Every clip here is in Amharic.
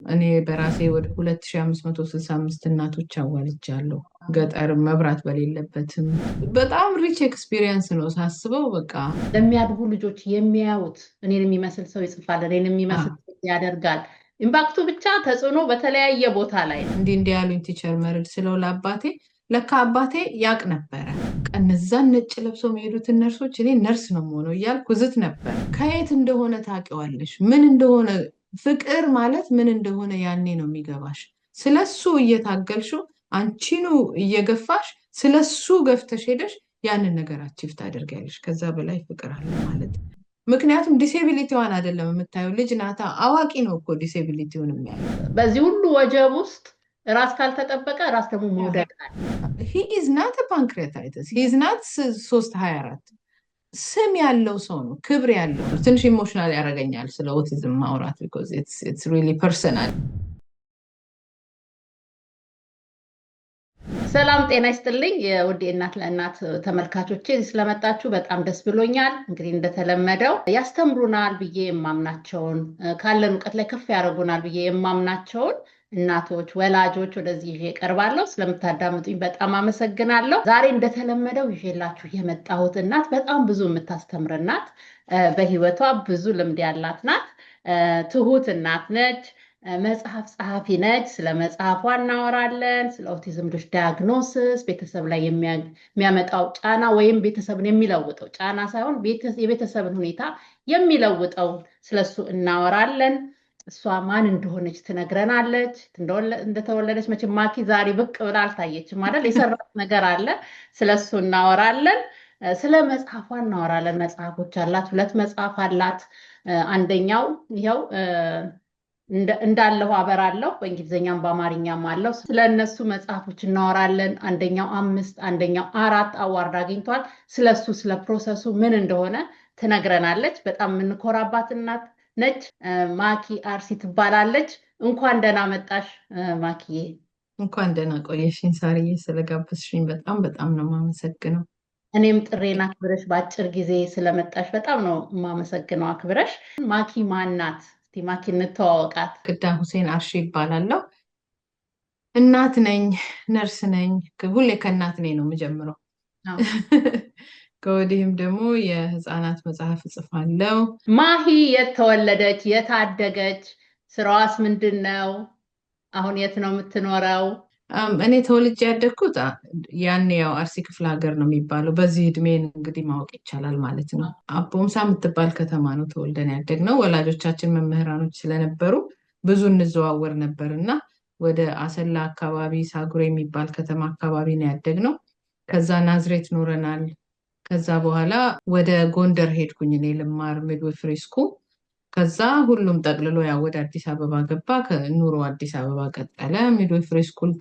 እኔ በራሴ ወደ 2565 እናቶች አዋልጃለሁ። ገጠር መብራት በሌለበትም በጣም ሪች ኤክስፒሪየንስ ነው ሳስበው። በቃ ለሚያድጉ ልጆች የሚያዩት እኔን የሚመስል ሰው ይጽፋል፣ እኔን የሚመስል ሰው ያደርጋል። ኢምፓክቱ ብቻ ተጽዕኖ በተለያየ ቦታ ላይ ነው። እንዲህ ያሉኝ ቲቸር መርድ ስለው ለአባቴ ለካ አባቴ ያቅ ነበረ። እነዛን ነጭ ለብሰው የሚሄዱትን ነርሶች እኔ ነርስ ነው የምሆነው እያልኩ ዝት ነበር። ከየት እንደሆነ ታውቂዋለሽ፣ ምን እንደሆነ ፍቅር ማለት ምን እንደሆነ ያኔ ነው የሚገባሽ። ስለሱ እየታገልሽው አንቺኑ እየገፋሽ ስለሱ ገፍተሽ ሄደሽ ያንን ነገር አቺቭ ታደርጊያለሽ። ከዛ በላይ ፍቅር አለ ማለት ነው። ምክንያቱም ዲሴቢሊቲዋን አይደለም የምታየው፣ ልጅ ናታ። አዋቂ ነው እኮ ዲሴቢሊቲውን የሚያየው። በዚህ ሁሉ ወጀብ ውስጥ ራስ ካልተጠበቀ ራስ ደግሞ መውደቅ አለ። ሂ ኢዝ ናት ፓንክሬታይተስ፣ ሂ ኢዝ ናት 324 ስም ያለው ሰው ነው፣ ክብር ያለው ነው። ትንሽ ኢሞሽናል ያደርገኛል ስለ ኦቲዝም ማውራት ቢኮዝ ኢትስ ሪሊ ፐርሰናል። ሰላም ጤና ይስጥልኝ የውድ እናት ለእናት ተመልካቾቼ፣ ስለመጣችሁ በጣም ደስ ብሎኛል። እንግዲህ እንደተለመደው ያስተምሩናል ብዬ የማምናቸውን ካለን እውቀት ላይ ከፍ ያደርጉናል ብዬ የማምናቸውን እናቶች፣ ወላጆች ወደዚህ ይዤ እቀርባለሁ። ስለምታዳምጡኝ በጣም አመሰግናለሁ። ዛሬ እንደተለመደው ይዤላችሁ የመጣሁት እናት በጣም ብዙ የምታስተምር እናት፣ በህይወቷ ብዙ ልምድ ያላት ናት። ትሁት እናት ነች። መጽሐፍ ጸሐፊ ነች። ስለ መጽሐፏ እናወራለን። ስለ ኦቲዝም ልጆች ዳያግኖሲስ፣ ቤተሰብ ላይ የሚያመጣው ጫና ወይም ቤተሰብን የሚለውጠው ጫና ሳይሆን የቤተሰብን ሁኔታ የሚለውጠው ስለሱ እናወራለን። እሷ ማን እንደሆነች ትነግረናለች። እንደተወለደች መቼም ማኪ ዛሬ ብቅ ብላ አልታየችም አይደል? የሰራት ነገር አለ። ስለሱ እናወራለን። ስለ መጽሐፏ እናወራለን። መጽሐፎች አላት፣ 2 መጽሐፍ አላት። አንደኛው ይኸው እንዳለሁ አበራለሁ፣ በእንግሊዝኛም በአማርኛም አለው። ስለነሱ መጽሐፎች እናወራለን። አንደኛው 5 አንደኛው 4 አዋርድ አግኝቷል። ስለሱ ስለ ፕሮሰሱ ምን እንደሆነ ትነግረናለች። በጣም የምንኮራባት እናት ነች። ማኪ አርሲ ትባላለች። እንኳን ደህና መጣሽ ማኪዬ። እንኳን ደህና ቆየሽኝ ሳርዬ። ስለጋበዝሽኝ በጣም በጣም ነው የማመሰግነው። እኔም ጥሬን አክብረሽ በአጭር ጊዜ ስለመጣሽ በጣም ነው የማመሰግነው አክብረሽ። ማኪ ማናት? እስቲ ማኪ እንተዋወቃት። ግዳ ሁሴን አርሺ ይባላለሁ። እናት ነኝ፣ ነርስ ነኝ። ሁሌ ከእናት ነኝ ነው የምጀምረው። ከወዲህም ደግሞ የህፃናት መጽሐፍ እጽፋለሁ። ማሂ የት ተወለደች? የት አደገች? ስራዋስ ምንድን ነው? አሁን የት ነው የምትኖረው? እኔ ተወልጄ ያደግኩት ያኔ ያው አርሲ ክፍለ ሀገር ነው የሚባለው። በዚህ እድሜን እንግዲህ ማወቅ ይቻላል ማለት ነው። አቦምሳ የምትባል ከተማ ነው ተወልደን ያደግነው። ወላጆቻችን መምህራኖች ስለነበሩ ብዙ እንዘዋወር ነበር እና ወደ አሰላ አካባቢ ሳጉሬ የሚባል ከተማ አካባቢ ነው ያደግነው። ከዛ ናዝሬት ኖረናል። ከዛ በኋላ ወደ ጎንደር ሄድኩኝ እኔ ልማር ሚድዌፍሪ ስኩል። ከዛ ሁሉም ጠቅልሎ ያው ወደ አዲስ አበባ ገባ። ከኑሮ አዲስ አበባ ቀጠለ። ሚድዌፍሪ ስኩል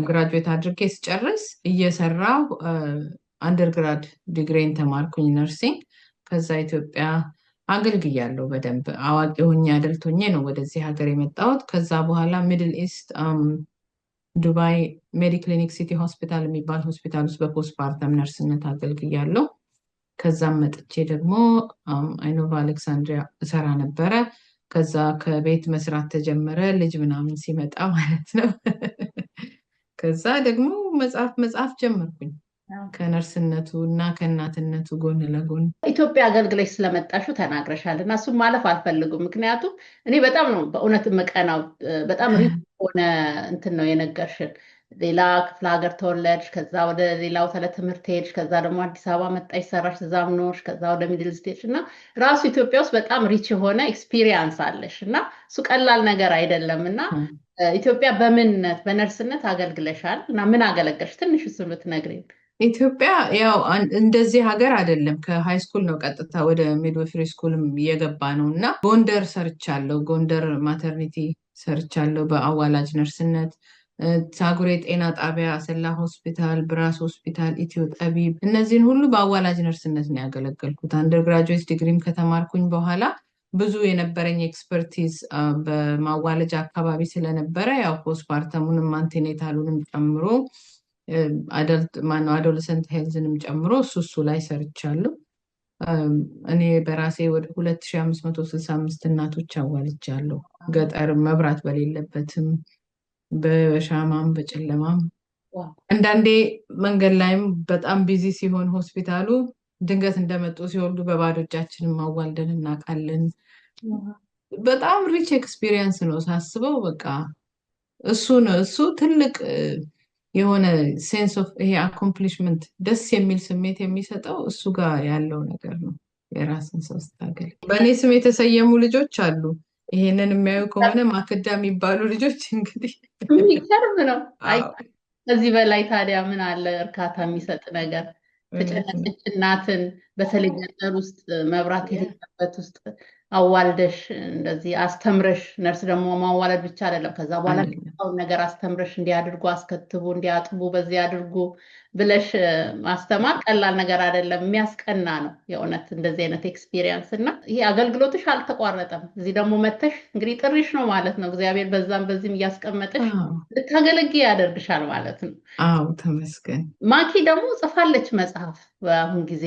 ግራጁዌት አድርጌ ስጨርስ እየሰራው አንደርግራድ ዲግሪን ተማርኩኝ ነርሲንግ። ከዛ ኢትዮጵያ አገልግያለሁ በደንብ አዋቂ ሆኜ አደልቶኜ ነው ወደዚህ ሀገር የመጣሁት። ከዛ በኋላ ሚድል ኢስት ዱባይ ሜዲክሊኒክ ሲቲ ሆስፒታል የሚባል ሆስፒታል ውስጥ በፖስትፓርተም ነርስነት አገልግያለሁ። ከዛም መጥቼ ደግሞ አይኖቫ አሌክሳንድሪያ እሰራ ነበረ። ከዛ ከቤት መስራት ተጀመረ፣ ልጅ ምናምን ሲመጣ ማለት ነው። ከዛ ደግሞ መጽሐፍ ጀመርኩኝ ከነርስነቱ እና ከእናትነቱ ጎን ለጎን። ኢትዮጵያ አገልግለሽ ስለመጣሹ ተናግረሻል እና እሱም ማለፍ አልፈልጉም። ምክንያቱም እኔ በጣም ነው በእውነት የምቀናው። በጣም ሪች ሆነ እንትን ነው የነገርሽን። ሌላ ክፍለ ሀገር ተወለድሽ፣ ከዛ ወደ ሌላው ትምህርት ሄድሽ፣ ከዛ ደግሞ አዲስ አበባ መጣሽ፣ ሰራሽ፣ እዛም ኖርሽ፣ ከዛ ወደ ሚድል ስቴትስ እና ራሱ ኢትዮጵያ ውስጥ በጣም ሪች የሆነ ኤክስፒሪየንስ አለሽ እና እሱ ቀላል ነገር አይደለም እና ኢትዮጵያ በምንነት በነርስነት አገልግለሻል እና ምን አገለገልሽ? ትንሽ እሱ ብትነግሪኝ። ኢትዮጵያ ያው እንደዚህ ሀገር አይደለም። ከሃይ ስኩል ነው ቀጥታ ወደ ሚድዌፍሪ ስኩልም እየገባ ነው እና ጎንደር ሰርቻለሁ። ጎንደር ማተርኒቲ ሰርቻለሁ በአዋላጅ ነርስነት። ሳጉሬ ጤና ጣቢያ፣ አሰላ ሆስፒታል፣ ብራስ ሆስፒታል፣ ኢትዮ ጠቢብ፣ እነዚህን ሁሉ በአዋላጅ ነርስነት ነው ያገለገልኩት። አንደርግራጁዌት ዲግሪም ከተማርኩኝ በኋላ ብዙ የነበረኝ ኤክስፐርቲዝ በማዋለጃ አካባቢ ስለነበረ ያው ፖስትፓርተሙንም አንቲኔታሉንም ጨምሮ አዶለሰንት ሄልዝንም ጨምሮ እሱ ላይ ሰርቻለሁ። እኔ በራሴ ወደ 2565 እናቶች አዋልጃለሁ። ገጠር መብራት በሌለበትም በሻማም በጨለማም አንዳንዴ መንገድ ላይም በጣም ቢዚ ሲሆን ሆስፒታሉ ድንገት እንደመጡ ሲወልዱ በባዶ እጃችንም አዋልደን እናውቃለን። በጣም ሪች ኤክስፒሪየንስ ነው ሳስበው። በቃ እሱ ትልቅ የሆነ ሴንስ ኦፍ ይሄ አኮምፕሊሽመንት ደስ የሚል ስሜት የሚሰጠው እሱ ጋር ያለው ነገር ነው። የራስን ሰው ስታገል በእኔ ስም የተሰየሙ ልጆች አሉ። ይሄንን የሚያዩ ከሆነ ማክዳ የሚባሉ ልጆች እንግዲህ የሚገርም ነው። አይ ከዚህ በላይ ታዲያ ምን አለ እርካታ የሚሰጥ ነገር? ተጨነቀች እናትን በተለይ ገጠር ውስጥ መብራት የሌለበት ውስጥ አዋልደሽ እንደዚህ አስተምረሽ፣ ነርስ ደግሞ ማዋለድ ብቻ አይደለም፣ ከዛ በኋላ ነገር አስተምረሽ እንዲያድርጉ አስከትቡ፣ እንዲያጥቡ፣ በዚህ አድርጉ ብለሽ ማስተማር ቀላል ነገር አይደለም። የሚያስቀና ነው የእውነት እንደዚህ አይነት ኤክስፒሪየንስ። እና ይሄ አገልግሎትሽ አልተቋረጠም። እዚህ ደግሞ መተሽ እንግዲህ ጥሪሽ ነው ማለት ነው። እግዚአብሔር በዛም በዚህም እያስቀመጥሽ ልታገለግይ ያደርግሻል ማለት ነው። አዎ ተመስገን። ማኪ ደግሞ ጽፋለች መጽሐፍ በአሁን ጊዜ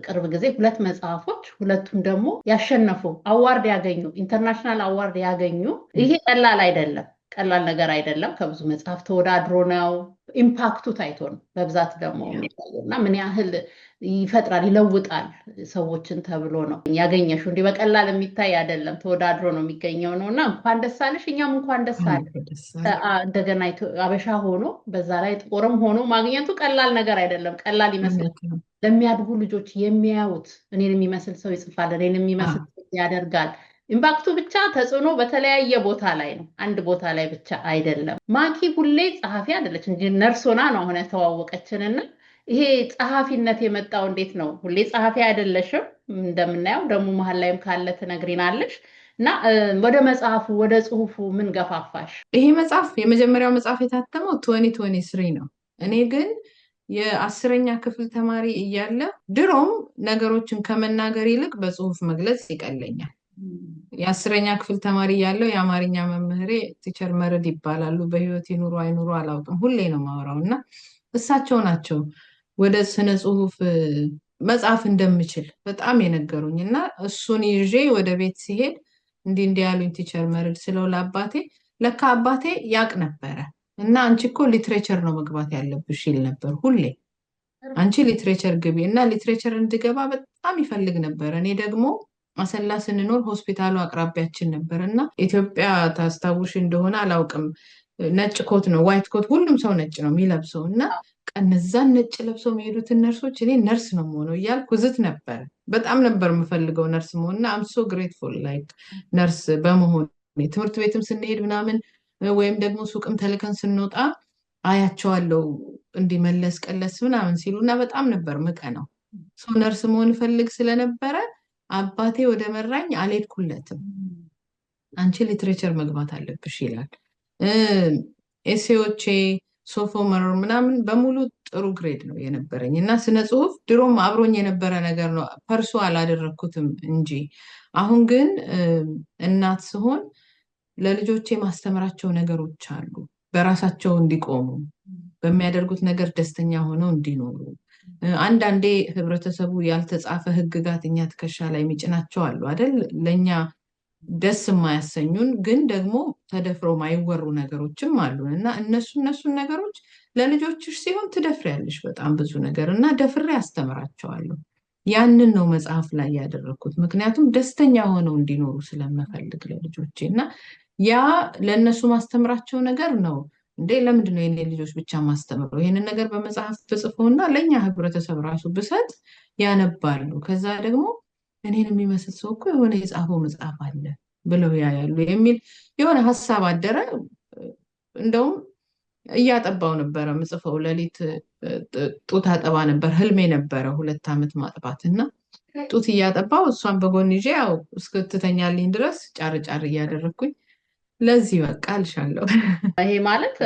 ቅርብ ጊዜ 2 መጽሐፎች፣ ሁለቱም ደግሞ ያሸነፉ አዋርድ ያገኙ ኢንተርናሽናል አዋርድ ያገኙ። ይሄ ቀላል አይደለም፣ ቀላል ነገር አይደለም። ከብዙ መጽሐፍ ተወዳድሮ ነው። ኢምፓክቱ ታይቶ ነው በብዛት ደግሞ የሚታየው እና ምን ያህል ይፈጥራል ይለውጣል ሰዎችን ተብሎ ነው ያገኘሽው። እንዲህ በቀላል የሚታይ አይደለም፣ ተወዳድሮ ነው የሚገኘው ነው እና እንኳን ደስ አለሽ። እኛም እንኳን ደስ አለ። እንደገና አበሻ ሆኖ በዛ ላይ ጥቁርም ሆኖ ማግኘቱ ቀላል ነገር አይደለም። ቀላል ይመስላል። ለሚያድጉ ልጆች የሚያዩት እኔን የሚመስል ሰው ይጽፋል፣ እኔን የሚመስል ሰው ያደርጋል። ኢምፓክቱ ብቻ ተጽዕኖ በተለያየ ቦታ ላይ ነው፣ አንድ ቦታ ላይ ብቻ አይደለም። ማኪ ሁሌ ጸሐፊ አይደለች እንጂ ነርስ ሆና ነው አሁን የተዋወቀችንና ይሄ ጸሐፊነት የመጣው እንዴት ነው? ሁሌ ጸሐፊ አይደለሽም እንደምናየው፣ ደግሞ መሀል ላይም ካለ ትነግሪናለሽ። እና ወደ መጽሐፉ ወደ ጽሁፉ ምን ገፋፋሽ? ይሄ መጽሐፍ የመጀመሪያው መጽሐፍ የታተመው 2023 ነው። እኔ ግን የ10ኛ ክፍል ተማሪ እያለ ድሮም ነገሮችን ከመናገር ይልቅ በጽሁፍ መግለጽ ይቀለኛል። የ10ኛ ክፍል ተማሪ ያለው የአማርኛ መምህሬ ቲቸር መረድ ይባላሉ። በህይወት ይኑሩ አይኑሩ አላውቅም፣ ሁሌ ነው ማወራው እና እሳቸው ናቸው ወደ ስነ ጽሁፍ መጽሐፍ እንደምችል በጣም የነገሩኝ እና እሱን ይዤ ወደ ቤት ሲሄድ እንዲህ ያሉኝ ቲቸር መረድ ስለው ለአባቴ ለካ አባቴ ያቅ ነበረ እና አንቺ እኮ ሊትሬቸር ነው መግባት ያለብሽ ይል ነበር ሁሌ። አንቺ ሊትሬቸር ግቢ እና ሊትሬቸር እንድገባ በጣም ይፈልግ ነበር። እኔ ደግሞ አሰላ ስንኖር ሆስፒታሉ አቅራቢያችን ነበር እና ኢትዮጵያ ታስታውሽ እንደሆነ አላውቅም፣ ነጭ ኮት ነው ዋይት ኮት ሁሉም ሰው ነጭ ነው የሚለብሰው እና እነዛን ነጭ ለብሰው የሚሄዱትን ነርሶች እኔ ነርስ ነው የምሆነው እያልኩ ዝት ነበር። በጣም ነበር የምፈልገው ነርስ መሆን እና አም ሶ ግሬትፉል ላይክ ነርስ በመሆን ትምህርት ቤትም ስንሄድ ምናምን ወይም ደግሞ ሱቅም ተልከን ስንወጣ አያቸዋለሁ እንዲመለስ ቀለስ ምናምን ሲሉ እና በጣም ነበር ምቀናው። ሰው ነርስ መሆን ፈልግ ስለነበረ አባቴ ወደ መራኝ አልሄድኩለትም። አንቺ ሊትሬቸር መግባት አለብሽ ይላል። ኤሴዎቼ ሶፎመር ምናምን በሙሉ ጥሩ ግሬድ ነው የነበረኝ እና ስነ ጽሁፍ ድሮም አብሮኝ የነበረ ነገር ነው፣ ፐርሱ አላደረግኩትም እንጂ። አሁን ግን እናት ስሆን ለልጆቼ ማስተምራቸው ነገሮች አሉ። በራሳቸው እንዲቆሙ፣ በሚያደርጉት ነገር ደስተኛ ሆነው እንዲኖሩ። አንዳንዴ ህብረተሰቡ ያልተጻፈ ህግጋት እኛ ትከሻ ላይ የሚጭናቸው አሉ አይደል? ለእኛ ደስ የማያሰኙን ግን ደግሞ ተደፍረው ማይወሩ ነገሮችም አሉ እና እነሱን ነገሮች ለልጆችሽ ሲሆን ትደፍሪያለሽ በጣም ብዙ ነገር እና ደፍሬ አስተምራቸዋለሁ። ያንን ነው መጽሐፍ ላይ ያደረግኩት፣ ምክንያቱም ደስተኛ ሆነው እንዲኖሩ ስለምፈልግ ለልጆቼ እና ያ ለእነሱ ማስተምራቸው ነገር ነው። እንዴ ለምንድን ነው የኔ ልጆች ብቻ ማስተምረው? ይህንን ነገር በመጽሐፍ ተጽፎና ለእኛ ህብረተሰብ ራሱ ብሰጥ ያነባሉ። ከዛ ደግሞ እኔን የሚመስል ሰው እኮ የሆነ የጻፈው መጽሐፍ አለ ብለው ያያሉ የሚል የሆነ ሀሳብ አደረ። እንደውም እያጠባው ነበረ ምጽፈው፣ ሌሊት ጡት አጠባ ነበር፣ ህልሜ ነበረ 2 ዓመት ማጥባት እና ጡት እያጠባው እሷን በጎን ይዤ ያው እስክትተኛልኝ ድረስ ጫር ጫር እያደረግኩኝ ለዚህ በቃ አልሻለሁ። ይሄ ማለት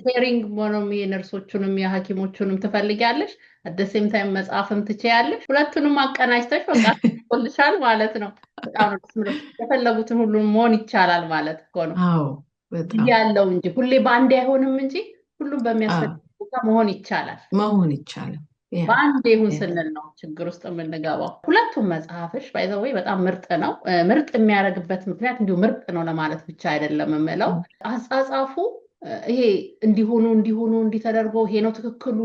ኬሪንግ ሆኖም የነርሶቹንም የሐኪሞቹንም ትፈልጊያለሽ፣ አደሴም ታይም መጽሐፍም ትችያለሽ። ሁለቱንም አቀናጅተሽ በቃ ልሻል ማለት ነው። በጣም የፈለጉትን ሁሉ መሆን ይቻላል ማለት እኮ ነው። አዎ በጣም ያለው እንጂ ሁሌ በአንዴ አይሆንም እንጂ ሁሉም በሚያስፈልግ ቦታ መሆን ይቻላል። መሆን ይቻላል። ያ በአንድ ይሁን ያ ስንል ነው ችግር ውስጥ የምንገባው። ሁለቱም መጽሐፍሽ ባይ ዘ ወይ በጣም ምርጥ ነው። ምርጥ የሚያደርግበት ምክንያት እንዲሁ ምርጥ ነው ለማለት ብቻ አይደለም የምለው አጻጻፉ ይሄ እንዲሆኑ እንዲሆኑ እንዲተደርጎ ይሄ ነው ትክክሉ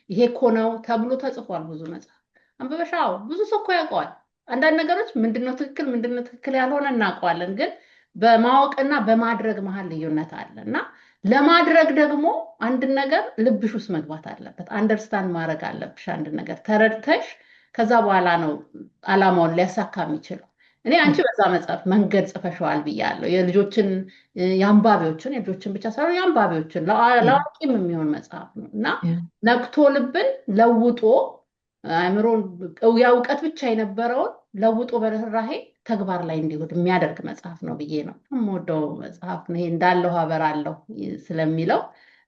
ይሄ እኮ ነው ተብሎ ተጽፏል። ብዙ መጽሐፍ አንብበሻው ብዙ ሰው እኮ ያውቀዋል። አንዳንድ ነገሮች ምንድነው ትክክል ያልሆነ እናውቀዋለን፣ ግን በማወቅና በማድረግ መሀል ልዩነት አለ እና ለማድረግ ደግሞ አንድን ነገር ልብሽ ውስጥ መግባት አለበት። አንደርስታንድ ማድረግ አለብሽ። አንድ ነገር ተረድተሽ ከዛ በኋላ ነው አላማውን ሊያሳካ የሚችለው። እኔ አንቺ በዛ መጽሐፍ መንገድ ጽፈሸዋል ብያለሁ። የልጆችን ብቻ ሳይሆን የአንባቢዎችን ለአዋቂም የሚሆን መጽሐፍ ነው እና ነቅቶ ልብን ለውጦ አእምሮን የእውቀት ብቻ የነበረውን ለውጦ በርህራሄ ተግባር ላይ እንዲውል የሚያደርግ መጽሐፍ ነው ብዬ ነው የምወደው መጽሐፍ ነው። ይሄ እንዳለው አበራለሁ ስለሚለው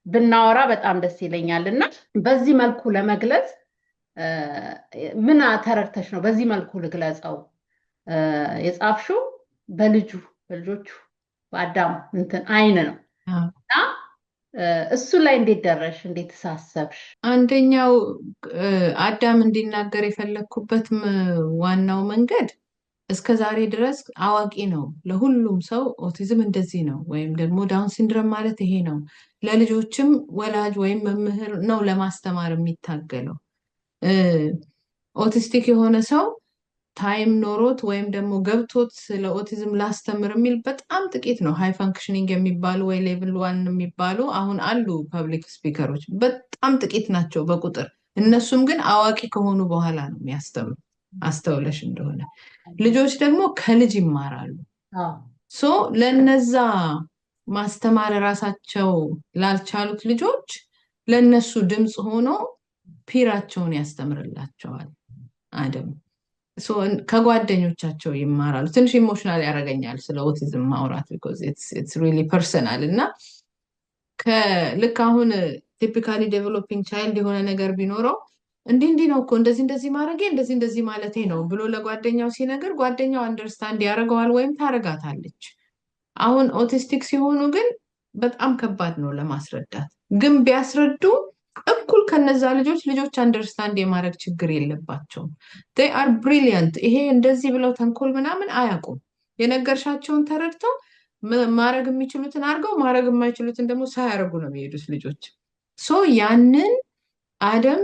ብናወራ በጣም ደስ ይለኛል እና በዚህ መልኩ ለመግለጽ ምን ተረድተሽ ነው በዚህ መልኩ ልግለጸው የጻፍሽው? በልጆቹ በአዳም እንትን አይን ነው እና እሱ ላይ እንዴት ደረሽ? እንዴት ተሳሰብሽ? አንደኛው አዳም እንዲናገር የፈለግኩበት ዋናው መንገድ እስከ ዛሬ ድረስ አዋቂ ነው ለሁሉም ሰው ኦቲዝም እንደዚህ ነው ወይም ደግሞ ዳውን ሲንድረም ማለት ይሄ ነው። ለልጆችም ወላጅ ወይም መምህር ነው ለማስተማር የሚታገለው። ኦቲስቲክ የሆነ ሰው ታይም ኖሮት ወይም ደግሞ ገብቶት ስለ ኦቲዝም ላስተምር የሚል በጣም ጥቂት ነው። ሃይ ፋንክሽኒንግ የሚባሉ ወይ ሌቭል 1 የሚባሉ አሁን አሉ ፐብሊክ ስፒከሮች፣ በጣም ጥቂት ናቸው በቁጥር። እነሱም ግን አዋቂ ከሆኑ በኋላ ነው የሚያስተምሩ። አስተውለሽ እንደሆነ ልጆች ደግሞ ከልጅ ይማራሉ። ሶ ለነዛ ማስተማር ራሳቸው ላልቻሉት ልጆች ለነሱ ድምፅ ሆኖ ፒራቸውን ያስተምርላቸዋል አደም። ከጓደኞቻቸው ይማራሉ። ትንሽ ኢሞሽናል ያደርገኛል ስለ ኦቲዝም ማውራት ቢኮዝ ኢትስ ሪሊ ፐርሰናል እና ልክ አሁን ቲፒካሊ ዴቨሎፒንግ ቻይልድ የሆነ ነገር ቢኖረው እንዲህ ነው እኮ እንደዚህ ማድረጌ እንደዚህ ማለቴ ነው ብሎ ለጓደኛው ሲነገር ጓደኛው አንደርስታንድ ያደርገዋል ወይም ታረጋታለች። አሁን ኦቲስቲክ ሲሆኑ ግን በጣም ከባድ ነው ለማስረዳት። ግን ቢያስረዱ እኩል ከነዛ ልጆች አንደርስታንድ የማድረግ ችግር የለባቸውም። they are brilliant። ይሄ እንደዚህ ብለው ተንኮል ምናምን አያውቁም። የነገርሻቸውን ተረድተው ማድረግ የሚችሉትን አድርገው ማድረግ የማይችሉትን ደግሞ ሳያደርጉ ነው የሚሄዱት ልጆች። ሶ ያንን አደም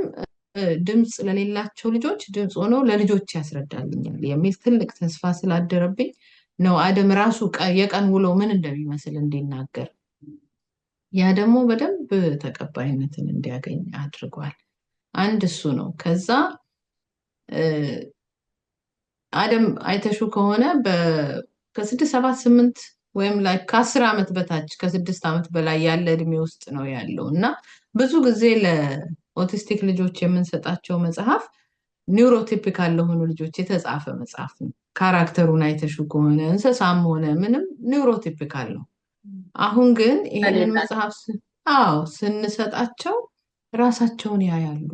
ድምፅ ለሌላቸው ልጆች ድምፅ ሆኖ ለልጆች ያስረዳልኛል የሚል ትልቅ ተስፋ ስላደረብኝ ነው አደም ራሱ የቀን ውሎ ምን እንደሚመስል እንዲናገር። ያ ደግሞ በደንብ ተቀባይነትን እንዲያገኝ አድርጓል። አንድ እሱ ነው። ከዛ አደም አይተሹ ከሆነ ከ6 7 8 ወይም ላይ ከ10 ዓመት በታች ከ6 ዓመት በላይ ያለ እድሜ ውስጥ ነው ያለው እና ብዙ ጊዜ ለኦቲስቲክ ልጆች የምንሰጣቸው መጽሐፍ ኒውሮቲፒካል ለሆኑ ልጆች የተጻፈ መጽሐፍ ነው። ካራክተሩን አይተሹ ከሆነ እንስሳም ሆነ ምንም ኒውሮቲፒካል ነው። አሁን ግን ይሄንን መጽሐፍ ስንሰጣቸው ራሳቸውን ያያሉ።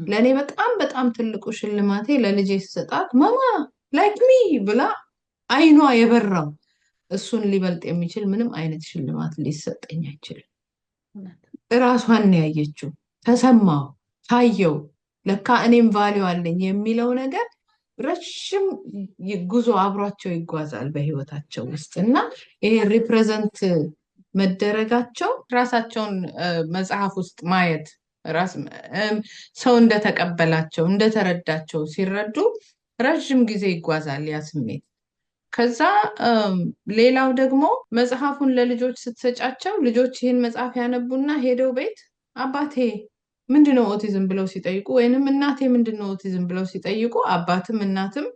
ለእኔ በጣም በጣም ትልቁ ሽልማቴ ለልጄ ስሰጣት ማማ ላይክ ሚ ብላ አይኗ የበራው እሱን ሊበልጥ የሚችል ምንም አይነት ሽልማት ሊሰጠኝ አይችልም። እራሷን ያየችው ተሰማው፣ ታየው፣ ለካ እኔም ቫልዩ አለኝ የሚለው ነገር ረጅም ጉዞ አብሯቸው ይጓዛል በህይወታቸው ውስጥ እና ይሄ ሪፕሬዘንት መደረጋቸው ራሳቸውን መጽሐፍ ውስጥ ማየት ሰው እንደተቀበላቸው እንደተረዳቸው ሲረዱ ረጅም ጊዜ ይጓዛል ያ ስሜት። ከዛ ሌላው ደግሞ መጽሐፉን ለልጆች ስትሰጫቸው ልጆች ይህን መጽሐፍ ያነቡና ሄደው ቤት አባቴ ምንድነው ኦቲዝም ብለው ሲጠይቁ ወይንም እናቴ ምንድነው ኦቲዝም ብለው ሲጠይቁ አባትም እናትም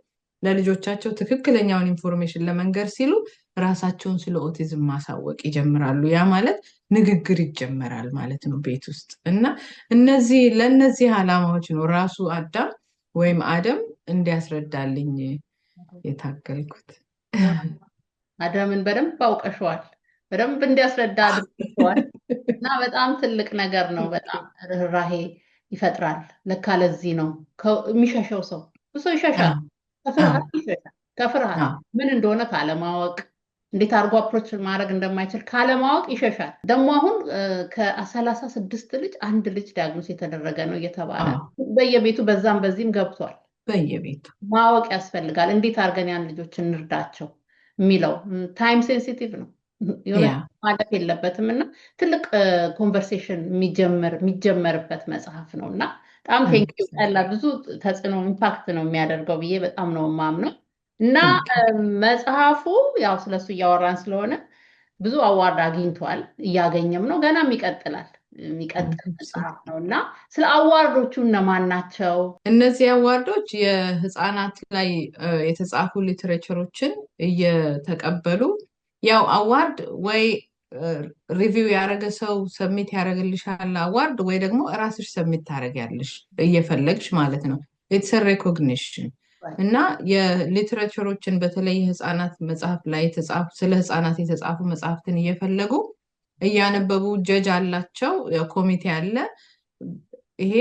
ለልጆቻቸው ትክክለኛውን ኢንፎርሜሽን ለመንገር ሲሉ ራሳቸውን ስለ ኦቲዝም ማሳወቅ ይጀምራሉ። ያ ማለት ንግግር ይጀመራል ማለት ነው ቤት ውስጥ እና ለእነዚህ ዓላማዎች ነው ራሱ አዳም ወይም አደም እንዲያስረዳልኝ የታገልኩት። አዳምን በደንብ አውቀሸዋል፣ በደንብ እንዲያስረዳ አድርገዋል እና በጣም ትልቅ ነገር ነው። በጣም ርህራሄ ይፈጥራል። ለካ ለዚህ ነው የሚሸሸው ሰው ብዙ ይሸሻል፣ ከፍርሃት ምን እንደሆነ ካለማወቅ እንዴት አድርጎ አፕሮች ማድረግ እንደማይችል ካለማወቅ ይሸሻል። ደግሞ አሁን ከ36 ልጅ አንድ ልጅ ዳግኖስ የተደረገ ነው እየተባለ በየቤቱ በዛም በዚህም ገብቷል። በየቤቱ ማወቅ ያስፈልጋል። እንዴት አድርገን ያን ልጆች እንርዳቸው የሚለው ታይም ሴንሲቲቭ ነው፣ የሆነ ማለፍ የለበትም እና ትልቅ ኮንቨርሴሽን የሚጀመርበት መጽሐፍ ነው እና በጣም ቴንኪው ጠላ። ብዙ ተጽዕኖ ኢምፓክት ነው የሚያደርገው ብዬ በጣም ነው የማምነው። እና መጽሐፉ ያው ስለሱ እያወራን ስለሆነ ብዙ አዋርድ አግኝቷል፣ እያገኘም ነው፣ ገናም ይቀጥላል። የሚቀጥል መጽሐፍ ነው እና ስለ አዋርዶቹ እነማን ናቸው? እነዚህ አዋርዶች የህፃናት ላይ የተጻፉ ሊትሬቸሮችን እየተቀበሉ ያው አዋርድ ወይ ሪቪው ያደረገ ሰው ሰሚት ያደረግልሻል አዋርድ ወይ ደግሞ ራስሽ ሰሚት ታደርጊያለሽ እየፈለግሽ ማለት ነው። ኢትስ ሬኮግኒሽን እና የሊትሬቸሮችን በተለይ የህፃናት መጽሐፍ ላይ የተጻፉ ስለ ህፃናት የተጻፉ መጽሐፍትን እየፈለጉ እያነበቡ ጀጅ አላቸው፣ ኮሚቴ አለ። ይሄ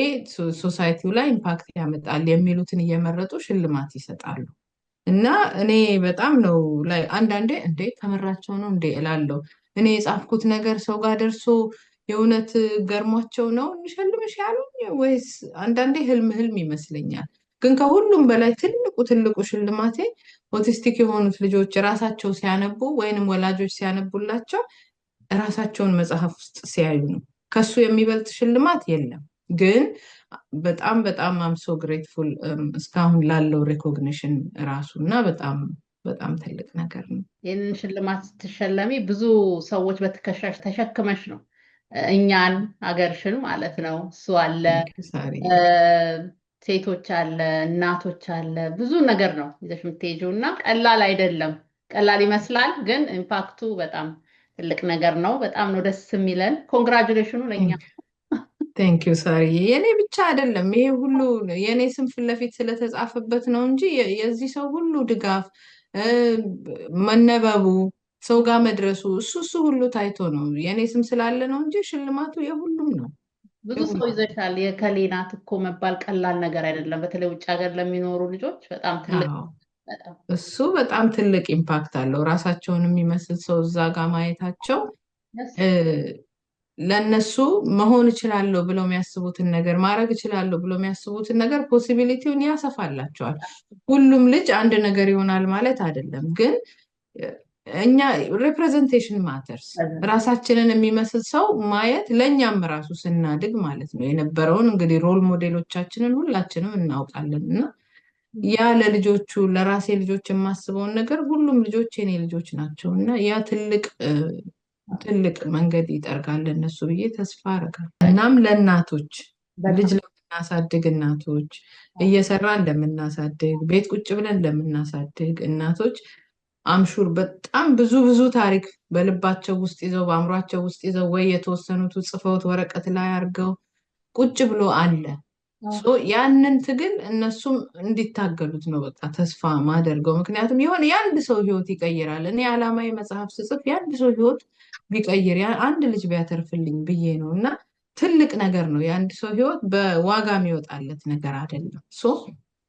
ሶሳይቲው ላይ ኢምፓክት ያመጣል የሚሉትን እየመረጡ ሽልማት ይሰጣሉ። እና እኔ በጣም ነው ላይ አንዳንዴ እንዴ ተመራቸው ነው እንዴ እላለሁ። እኔ የጻፍኩት ነገር ሰው ጋር ደርሶ የእውነት ገርሟቸው ነው እንሸልምሽ ያሉኝ ወይስ አንዳንዴ ህልም ይመስለኛል። ግን ከሁሉም በላይ ትልቁ ሽልማቴ ኦቲስቲክ የሆኑት ልጆች ራሳቸው ሲያነቡ ወይንም ወላጆች ሲያነቡላቸው ራሳቸውን መጽሐፍ ውስጥ ሲያዩ ነው። ከሱ የሚበልጥ ሽልማት የለም። ግን በጣም አምሶ ግሬትፉል እስካሁን ላለው ሬኮግኒሽን ራሱ እና በጣም ትልቅ ነገር ነው። ይህንን ሽልማት ስትሸለሚ ብዙ ሰዎች በትከሻሽ ተሸክመሽ ነው፣ እኛን ሀገርሽን ማለት ነው። እሱ አለ፣ ሴቶች አለ፣ እናቶች አለ፣ ብዙ ነገር ነው ይዘሽ የምትሄጂው እና ቀላል አይደለም። ቀላል ይመስላል፣ ግን ኢምፓክቱ በጣም ትልቅ ነገር ነው። በጣም ነው ደስ የሚለን። ኮንግራጁሌሽኑ ለእኛ። ቴንኪው ሳሪ። የኔ ብቻ አይደለም ይሄ ሁሉ የኔ ስም ፊት ለፊት ስለተጻፈበት ነው እንጂ የዚህ ሰው ሁሉ ድጋፍ መነበቡ ሰው ጋር መድረሱ እሱ ሁሉ ታይቶ ነው። የኔ ስም ስላለ ነው እንጂ ሽልማቱ የሁሉም ነው። ብዙ ሰው ይዘሻል። የከሌ ናት እኮ መባል ቀላል ነገር አይደለም። በተለይ ውጭ ሀገር ለሚኖሩ ልጆች በጣም ትልቅ እሱ በጣም ትልቅ ኢምፓክት አለው። ራሳቸውን የሚመስል ሰው እዛ ጋር ማየታቸው ለነሱ መሆን እችላለሁ ብለው የሚያስቡትን ነገር ማድረግ እችላለሁ ብለው የሚያስቡትን ነገር ፖሲቢሊቲውን ያሰፋላቸዋል። ሁሉም ልጅ አንድ ነገር ይሆናል ማለት አይደለም፣ ግን እኛ ሪፕሬዘንቴሽን ማተርስ ራሳችንን የሚመስል ሰው ማየት ለእኛም ራሱ ስናድግ ማለት ነው። የነበረውን እንግዲህ ሮል ሞዴሎቻችንን ሁላችንም እናውቃለን እና ያ ለልጆቹ ለራሴ ልጆች የማስበውን ነገር ሁሉም ልጆች የኔ ልጆች ናቸው እና ያ ትልቅ መንገድ ይጠርጋል እነሱ ብዬ ተስፋ አደርጋለሁ። እናም ለእናቶች ልጅ ለምናሳድግ እናቶች እየሰራ እንደምናሳድግ ቤት ቁጭ ብለን እንደምናሳድግ እናቶች አምሹር በጣም ብዙ ታሪክ በልባቸው ውስጥ ይዘው በአእምሯቸው ውስጥ ይዘው ወይ የተወሰኑት ጽፈውት ወረቀት ላይ አድርገው ቁጭ ብሎ አለ። ያንን ትግል እነሱም እንዲታገሉት ነው በቃ ተስፋ ማደርገው። ምክንያቱም የሆነ የአንድ ሰው ህይወት ይቀይራል። እኔ ዓላማዊ መጽሐፍ ስጽፍ የአንድ ሰው ህይወት ቢቀይር አንድ ልጅ ቢያተርፍልኝ ብዬ ነው እና ትልቅ ነገር ነው። የአንድ ሰው ህይወት በዋጋ የሚወጣለት ነገር አይደለም።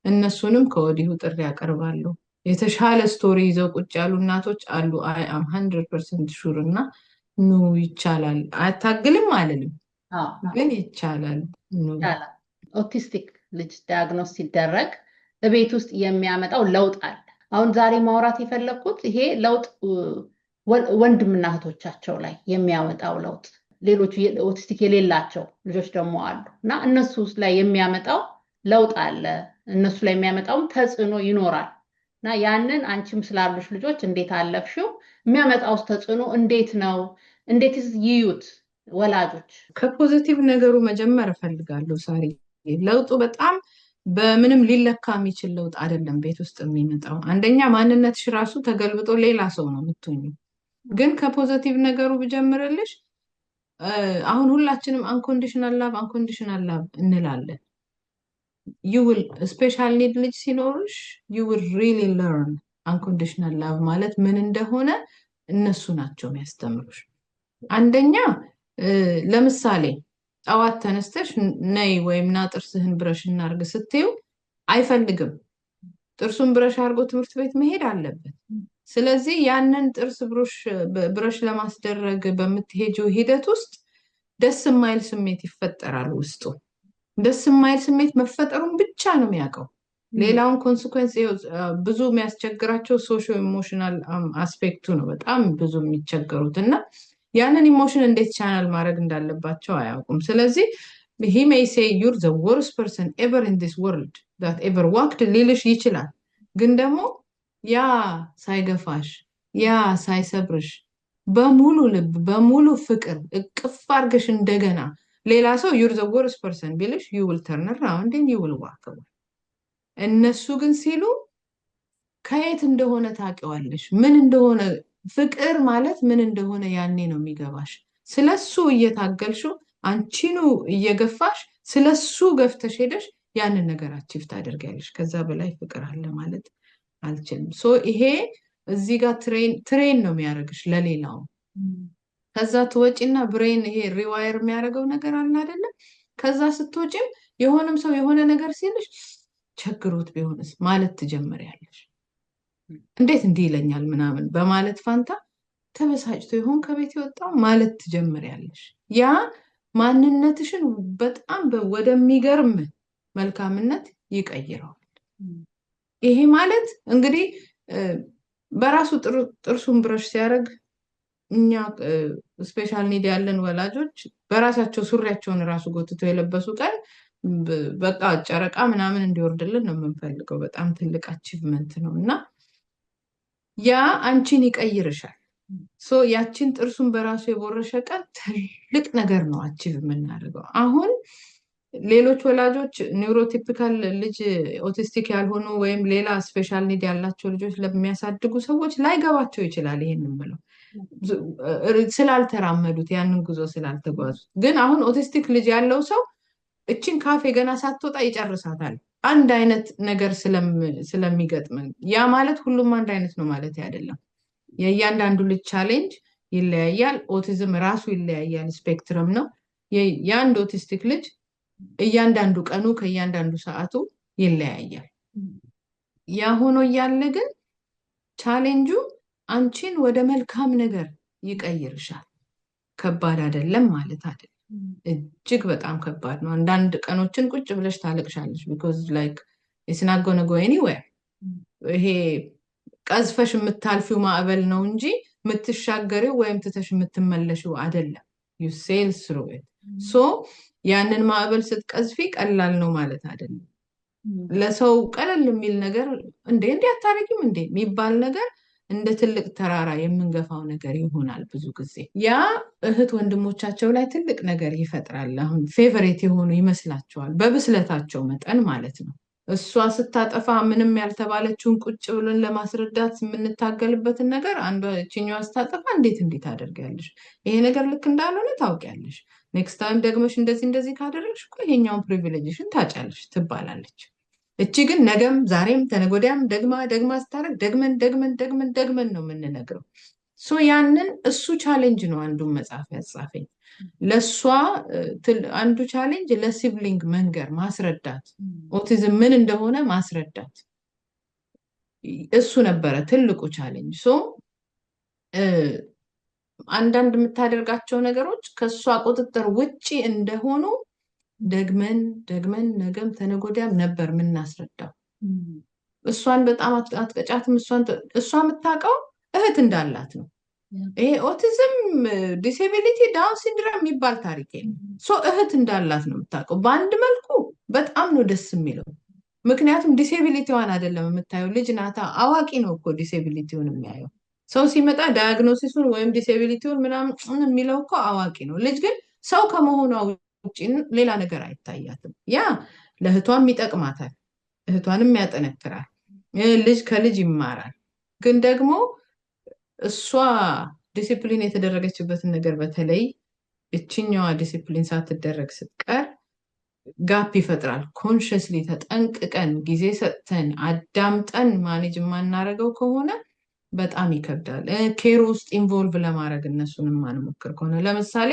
እነሱንም ከወዲሁ ጥሪ ያቀርባለሁ። የተሻለ ስቶሪ ይዘው ቁጭ ያሉ እናቶች አሉ። አይ አም 100% ሹር እና ኑ ይቻላል። አያታግልም አልልም፣ ግን ይቻላል። ኦቲስቲክ ልጅ ዲያግኖስ ሲደረግ በቤት ውስጥ የሚያመጣው ለውጥ አለ። አሁን ዛሬ ማውራት የፈለግኩት ይሄ ለውጥ ወንድምና እህቶቻቸው ላይ የሚያመጣው ለውጥ፣ ሌሎቹ ኦቲስቲክ የሌላቸው ልጆች ደግሞ አሉ እና እነሱ ላይ የሚያመጣው ለውጥ አለ። እነሱ ላይ የሚያመጣውም ተጽዕኖ ይኖራል እና ያንን አንቺም ስላሉሽ ልጆች እንዴት አለፍሽው? የሚያመጣውስ ተጽዕኖ እንዴት ነው? እንዴትስ ይዩት ወላጆች? ከፖዚቲቭ ነገሩ መጀመር እፈልጋለሁ ሳሪ። ለውጡ በጣም በምንም ሊለካ የሚችል ለውጥ አይደለም ቤት ውስጥ የሚመጣው። አንደኛ ማንነትሽ ራሱ ተገልብጦ ሌላ ሰው ነው የምትሆኚው። ግን ከፖዚቲቭ ነገሩ ብጀምርልሽ አሁን ሁላችንም አንኮንዲሽናል ላቭ እንላለን። ስፔሻል ኒድ ልጅ ሲኖርሽ you will really learn unconditional love ማለት ምን እንደሆነ እነሱ ናቸው የሚያስተምሩሽ። አንደኛ ለምሳሌ ጠዋት ተነስተሽ ነይ ወይም ና ጥርስህን ብረሽ እናርግ ስትዩ አይፈልግም። ጥርሱን ብረሽ አድርጎ ትምህርት ቤት መሄድ አለበት። ስለዚህ ያንን ጥርስ ብረሽ ለማስደረግ በምትሄጂው ሂደት ውስጥ ደስ የማይል ስሜት ይፈጠራል ውስጡ። ደስ የማይል ስሜት መፈጠሩን ብቻ ነው የሚያውቀው። ሌላውን ኮንሲኩዌንስ ብዙ የሚያስቸግራቸው ሶሾ ኢሞሽናል አስፔክቱ ነው በጣም ብዙ የሚቸገሩት እና ያንን ኢሞሽን እንዴት ቻናል ማድረግ እንዳለባቸው አያውቁም። ስለዚህ he may say you're the worst person ever in this world that ever walked ሊልሽ ይችላል። ግን ደግሞ ያ ሳይገፋሽ ያ ሳይሰብርሽ በሙሉ ልብ በሙሉ ፍቅር እቅፍ አድርገሽ እንደገና ሌላ ሰው you're the worst person ቢልሽ you will turn around and you will walk away። እነሱ ግን ሲሉ ከየት እንደሆነ ታውቂዋለሽ፣ ምን እንደሆነ ፍቅር ማለት ምን እንደሆነ ያኔ ነው የሚገባሽ። ስለሱ እየታገልሽው አንቺኑ እየገፋሽ ስለሱ ገፍተሽ ሄደሽ ያንን ነገር አቺቭ ታደርጊያለሽ። ከዛ በላይ ፍቅር አለ ማለት አልችልም። ይሄ እዚህ ጋር ትሬን ነው የሚያደርግሽ ለሌላው። ከዛ ትወጪና ብሬን ይሄ ሪዋየር የሚያደርገው ነገር አለ አይደለም። ከዛ ስትወጪም የሆነም ሰው የሆነ ነገር ሲልሽ ቸግሮት ቢሆንስ ማለት ትጀምሪያለሽ። እንዴት እንዲህ ይለኛል ምናምን በማለት ፋንታ ተበሳጭቶ ይሆን ከቤት የወጣው ማለት ትጀምሪያለሽ። ያ ማንነትሽን በጣም ወደሚገርም መልካምነት ይቀይረዋል። ይሄ ማለት እንግዲህ በራሱ ጥርሱን ብረሽ ሲያደርግ እኛ ስፔሻል ኒድ ያለን ወላጆች በራሳቸው ሱሪያቸውን ራሱ ጎትቶ የለበሱ ቀን በቃ ጨረቃ ምናምን እንዲወርድልን ነው የምንፈልገው። በጣም ትልቅ አቺቭመንት ነው እና ያ አንቺን ይቀይርሻል። ያቺን ጥርሱን በራሱ የቦረሸ ቀን ትልቅ ነገር ነው አቺቭ የምናደርገው። አሁን ሌሎች ወላጆች ኒውሮቲፒካል ልጅ ኦቲስቲክ ያልሆኑ ወይም ሌላ ስፔሻል ኒድ ያላቸው ልጆች ለሚያሳድጉ ሰዎች ላይገባቸው ይችላል። ይሄንን ብለው ስላልተራመዱት ያንን ጉዞ ስላልተጓዙት። ግን አሁን ኦቲስቲክ ልጅ ያለው ሰው እችን ካፌ ገና ሳትወጣ ይጨርሳታል። አንድ አይነት ነገር ስለሚገጥምን ያ ማለት ሁሉም አንድ አይነት ነው ማለት አይደለም። የእያንዳንዱ ልጅ ቻሌንጅ ይለያያል። ኦቲዝም ራሱ ይለያያል፣ ስፔክትረም ነው። የአንድ ኦቲስቲክ ልጅ እያንዳንዱ ቀኑ ከእያንዳንዱ ሰዓቱ ይለያያል። ያ ሆኖ እያለ ግን ቻሌንጁ አንቺን ወደ መልካም ነገር ይቀይርሻል። ከባድ አይደለም ማለት አይደለም፣ እጅግ በጣም ከባድ ነው። አንዳንድ ቀኖችን ቁጭ ብለሽ ታለቅሻለሽ። ቢኮዝ ላይክ ኢትስ ናት ጎና ጎ ኤኒዌር። ይሄ ቀዝፈሽ የምታልፊው ማዕበል ነው እንጂ የምትሻገሪው ወይም ትተሽ የምትመለሽው አይደለም። ዩ ሴል ስሩ ኢት። ያንን ማዕበል ስትቀዝፊ ቀላል ነው ማለት አይደለም። ለሰው ቀለል የሚል ነገር እንዴ አታረጊም እንዴ የሚባል ነገር እንደ ትልቅ ተራራ የምንገፋው ነገር ይሆናል ብዙ ጊዜ። ያ እህት ወንድሞቻቸው ላይ ትልቅ ነገር ይፈጥራል። አሁን ፌቨሬት የሆኑ ይመስላቸዋል በብስለታቸው መጠን ማለት ነው። እሷ ስታጠፋ ምንም ያልተባለችውን ቁጭ ብለን ለማስረዳት የምንታገልበትን ነገር አንዷ እችኛዋ ስታጠፋ እንዴት አደርጋለሽ? ይሄ ነገር ልክ እንዳልሆነ ታውቂያለሽ። ኔክስት ታይም ደግመሽ እንደዚህ ካደረግሽ እኮ ይሄኛውን ፕሪቪሌጅሽን ታጫለሽ ትባላለች። እቺ ግን ነገም ዛሬም ተነጎዳያም ደግማ ስታደርግ ደግመን ነው የምንነግረው። ያንን እሱ ቻሌንጅ ነው አንዱን መጽሐፍ ያጻፈኝ። ለሷ አንዱ ቻሌንጅ ለሲብሊንግ መንገር ማስረዳት፣ ኦቲዝም ምን እንደሆነ ማስረዳት፣ እሱ ነበረ ትልቁ ቻሌንጅ። አንዳንድ የምታደርጋቸው ነገሮች ከሷ ቁጥጥር ውጪ እንደሆኑ ደግመን ነገም ተነጎዳያም ነበር የምናስረዳው። እሷን በጣም አትቀጫትም። እሷ የምታውቀው እህት እንዳላት ነው። ይሄ ኦቲዝም፣ ዲስኤቢሊቲ፣ ዳውን ሲንድሮም የሚባል ታሪክ እህት እንዳላት ነው የምታውቀው። በአንድ መልኩ በጣም ነው ደስ የሚለው። ምክንያቱም ዲስኤቢሊቲዋን አይደለም የምታየው፣ ልጅ ናታ። አዋቂ ነው እኮ ዲስኤቢሊቲውን የሚያየው። ሰው ሲመጣ ዳያግኖሲሱን ወይም ዲስኤቢሊቲውን ምናምን የሚለው እኮ አዋቂ ነው። ልጅ ግን ሰው ከመሆኗ ውጭ ሌላ ነገር አይታያትም። ያ ለእህቷም ይጠቅማታል፣ እህቷንም ያጠነክራል። ልጅ ከልጅ ይማራል። ግን ደግሞ እሷ ዲሲፕሊን የተደረገችበትን ነገር በተለይ እችኛዋ ዲሲፕሊን ሳትደረግ ስትቀር ጋፕ ይፈጥራል። ኮንሽስሊ ተጠንቅቀን ጊዜ ሰጥተን አዳምጠን ማኔጅ የማናረገው ከሆነ በጣም ይከብዳል። ኬር ውስጥ ኢንቮልቭ ለማድረግ እነሱን የማንሞክር ከሆነ ለምሳሌ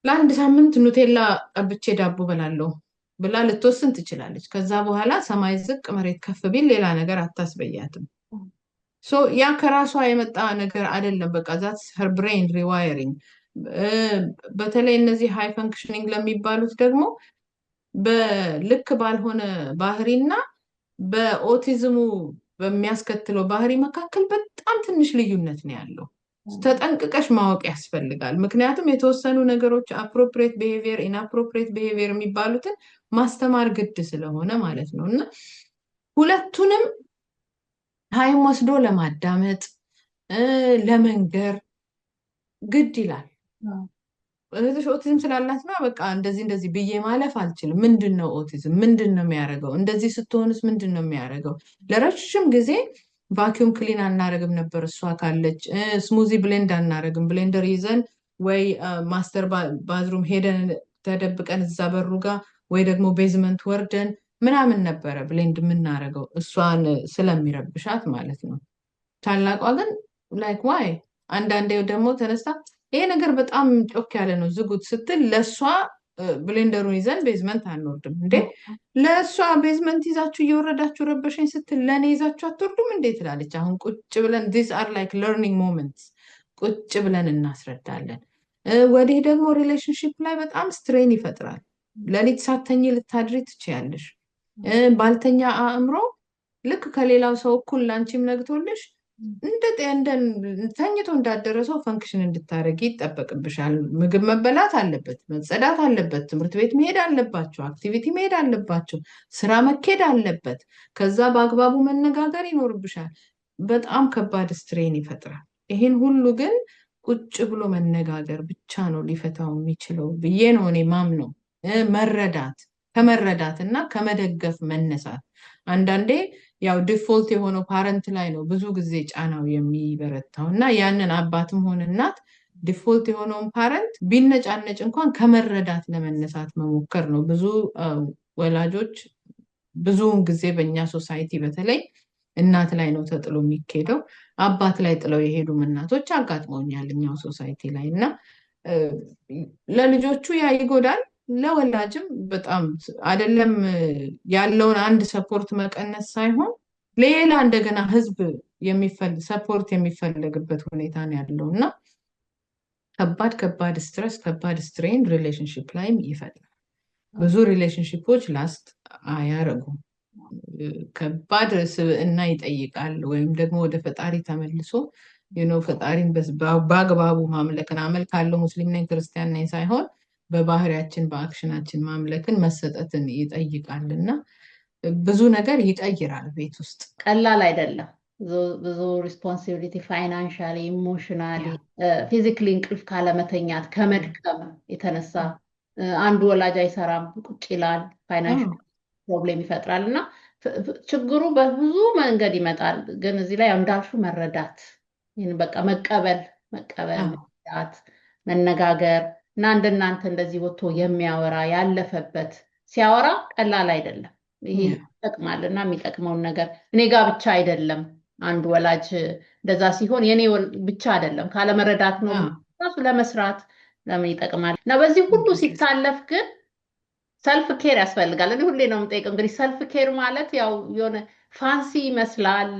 ለአንድ ሳምንት ኑቴላ ቀብቼ ዳቦ በላለሁ ብላ ልትወስን ትችላለች። ከዛ በኋላ ሰማይ ዝቅ መሬት ከፍ ቢል ሌላ ነገር አታስበያትም። ያ ከራሷ የመጣ ነገር አይደለም። በቃ ዛትስ ሄር ብሬን ሪዋይሪንግ። በተለይ እነዚህ ሃይ ፈንክሽኒንግ ለሚባሉት ደግሞ በልክ ባልሆነ ባህሪና በኦቲዝሙ በሚያስከትለው ባህሪ መካከል በጣም ትንሽ ልዩነት ነው ያለው። ተጠንቅቀሽ ማወቅ ያስፈልጋል። ምክንያቱም የተወሰኑ ነገሮች አፕሮፕሬት ቢሄቪየር፣ ኢንአፕሮፕሬት ቢሄቪየር የሚባሉትን ማስተማር ግድ ስለሆነ ማለት ነው። እና ሁለቱንም ታይም ወስዶ ለማዳመጥ ለመንገር ግድ ይላል። እህትሽ ኦቲዝም ስላላት ነው በቃ እንደዚህ እንደዚህ ብዬ ማለፍ አልችልም። ምንድን ነው ኦቲዝም? ምንድን ነው የሚያደርገው? እንደዚህ ስትሆንስ ምንድን ነው የሚያደርገው? ለረጅም ጊዜ ቫኪዩም ክሊን አናረግም ነበር እሷ ካለች። ስሙዚ ብሌንድ አናረግም። ብሌንደር ይዘን ወይ ማስተር ባዝሩም ሄደን ተደብቀን እዛ በሩ ጋር ወይ ደግሞ ቤዝመንት ወርደን ምናምን ነበረ ብሌንድ የምናረገው እሷን ስለሚረብሻት ማለት ነው። ታላቋ ግን ላይክ ዋይ አንዳንዴ ደግሞ ተነስታ ይሄ ነገር በጣም ጮክ ያለ ነው ዝጉት ስትል ለእሷ ብሌንደሩን ይዘን ቤዝመንት አንወርድም እንዴ? ለእሷ ቤዝመንት ይዛችሁ እየወረዳችሁ ረበሸኝ ስትል ለእኔ ይዛችሁ አትወርዱም እንዴ ትላለች። አሁን ቁጭ ብለን ዲስ አር ላይክ ለርኒንግ ሞመንትስ ቁጭ ብለን እናስረዳለን። ወዲህ ደግሞ ሪሌሽንሽፕ ላይ በጣም ስትሬን ይፈጥራል። ሌሊት ሳተኝ ልታድሪ ትችያለሽ። ባልተኛ አእምሮ ልክ ከሌላው ሰው እኩል ላንቺም ነግቶልሽ ተኝቶ እንዳደረሰው ፈንክሽን እንድታደርጊ ይጠበቅብሻል። ምግብ መበላት አለበት፣ መጸዳት አለበት፣ ትምህርት ቤት መሄድ አለባቸው፣ አክቲቪቲ መሄድ አለባቸው፣ ስራ መኬድ አለበት። ከዛ በአግባቡ መነጋገር ይኖርብሻል። በጣም ከባድ ስትሬን ይፈጥራል። ይህን ሁሉ ግን ቁጭ ብሎ መነጋገር ብቻ ነው ሊፈታው የሚችለው ብዬ ነው እኔ ማምነው። መረዳት፣ ከመረዳት እና ከመደገፍ መነሳት። አንዳንዴ ያው ዲፎልት የሆነው ፓረንት ላይ ነው ብዙ ጊዜ ጫናው የሚበረታው እና ያንን አባትም ሆነ እናት ዲፎልት የሆነውን ፓረንት ቢነጫነጭ እንኳን ከመረዳት ለመነሳት መሞከር ነው። ብዙ ወላጆች ብዙውን ጊዜ በእኛ ሶሳይቲ በተለይ እናት ላይ ነው ተጥሎ የሚካሄደው። አባት ላይ ጥለው የሄዱም እናቶች አጋጥመውኛል እኛው ሶሳይቲ ላይ እና ለልጆቹ ያ ይጎዳል። ለወላጅም በጣም አይደለም ያለውን አንድ ሰፖርት መቀነስ ሳይሆን ሌላ እንደገና ህዝብ ሰፖርት የሚፈለግበት ሁኔታ ነው ያለው እና ከባድ ስትረስ፣ ከባድ ስትሬን ሪሌሽንሽፕ ላይም ይፈጥራል። ብዙ ሪሌሽንሽፖች ላስት አያረጉም። ከባድ ስብዕና ይጠይቃል። ወይም ደግሞ ወደ ፈጣሪ ተመልሶ ፈጣሪን በአግባቡ ማምለክን አመልካለሁ ሙስሊም ነኝ ክርስቲያን ነኝ ሳይሆን በባህሪያችን በአክሽናችን ማምለክን መሰጠትን ይጠይቃል እና ብዙ ነገር ይቀይራል ቤት ውስጥ። ቀላል አይደለም። ብዙ ሪስፖንሲቢሊቲ ፋይናንሻሊ፣ ኢሞሽናሊ፣ ፊዚክሊ እንቅልፍ ካለመተኛት ከመድከም የተነሳ አንዱ ወላጅ አይሰራም ቁጭ ይላል፣ ፋይናንሻል ፕሮብሌም ይፈጥራል እና ችግሩ በብዙ መንገድ ይመጣል። ግን እዚህ ላይ እንዳልሹ መረዳት፣ ይህን በቃ መቀበል፣ መረዳት፣ መነጋገር እና እንደናንተ እንደዚህ ወጥቶ የሚያወራ ያለፈበት ሲያወራ ቀላል አይደለም። ይሄ ይጠቅማል እና የሚጠቅመውን ነገር እኔ ጋር ብቻ አይደለም። አንድ ወላጅ እንደዛ ሲሆን የኔ ብቻ አይደለም ካለመረዳት ነው ራሱ ለመስራት ለምን ይጠቅማል እና በዚህ ሁሉ ሲታለፍ ግን ሰልፍ ኬር ያስፈልጋል። እኔ ሁሌ ነው የምጠይቀው። እንግዲህ ሰልፍ ኬር ማለት ያው የሆነ ፋንሲ ይመስላል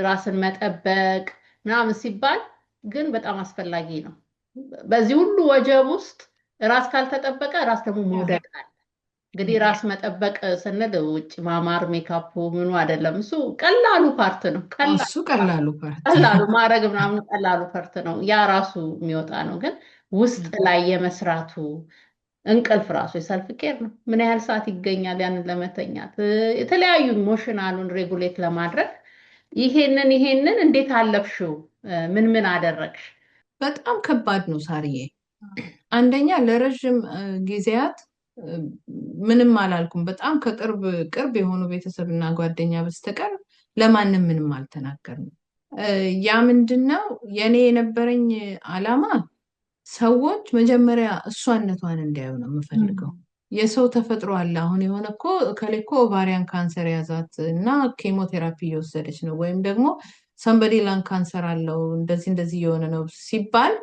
ራስን መጠበቅ ምናምን ሲባል ግን በጣም አስፈላጊ ነው። በዚህ ሁሉ ወጀብ ውስጥ ራስ ካልተጠበቀ ራስ ደግሞ መውደቅ አለ። እንግዲህ ራስ መጠበቅ ስንል ውጭ ማማር ሜካፑ ምኑ አይደለም። እሱ ቀላሉ ፓርት ነው። ቀላሉ ማድረግ ምናምን ቀላሉ ፓርት ነው። ያ ራሱ የሚወጣ ነው። ግን ውስጥ ላይ የመስራቱ እንቅልፍ ራሱ የሰልፍ ኬር ነው። ምን ያህል ሰዓት ይገኛል ያንን ለመተኛት፣ የተለያዩ ኢሞሽናሉን ሬጉሌት ለማድረግ ይሄንን እንዴት አለፍሽው? ምን አደረግሽ? በጣም ከባድ ነው ሳርዬ። አንደኛ ለረዥም ጊዜያት ምንም አላልኩም። በጣም ቅርብ የሆኑ ቤተሰብና ጓደኛ በስተቀር ለማንም ምንም አልተናገርንም። ያ ምንድነው የኔ የነበረኝ አላማ ሰዎች መጀመሪያ እሷነቷን እንዲያዩ ነው የምፈልገው። የሰው ተፈጥሮ አለ። አሁን የሆነ እኮ እከሌ እኮ ኦቫሪያን ካንሰር ያዛት እና ኬሞቴራፒ እየወሰደች ነው ወይም ደግሞ ሰንበዲ ላን ካንሰር አለው እንደዚህ የሆነ ነው ሲባል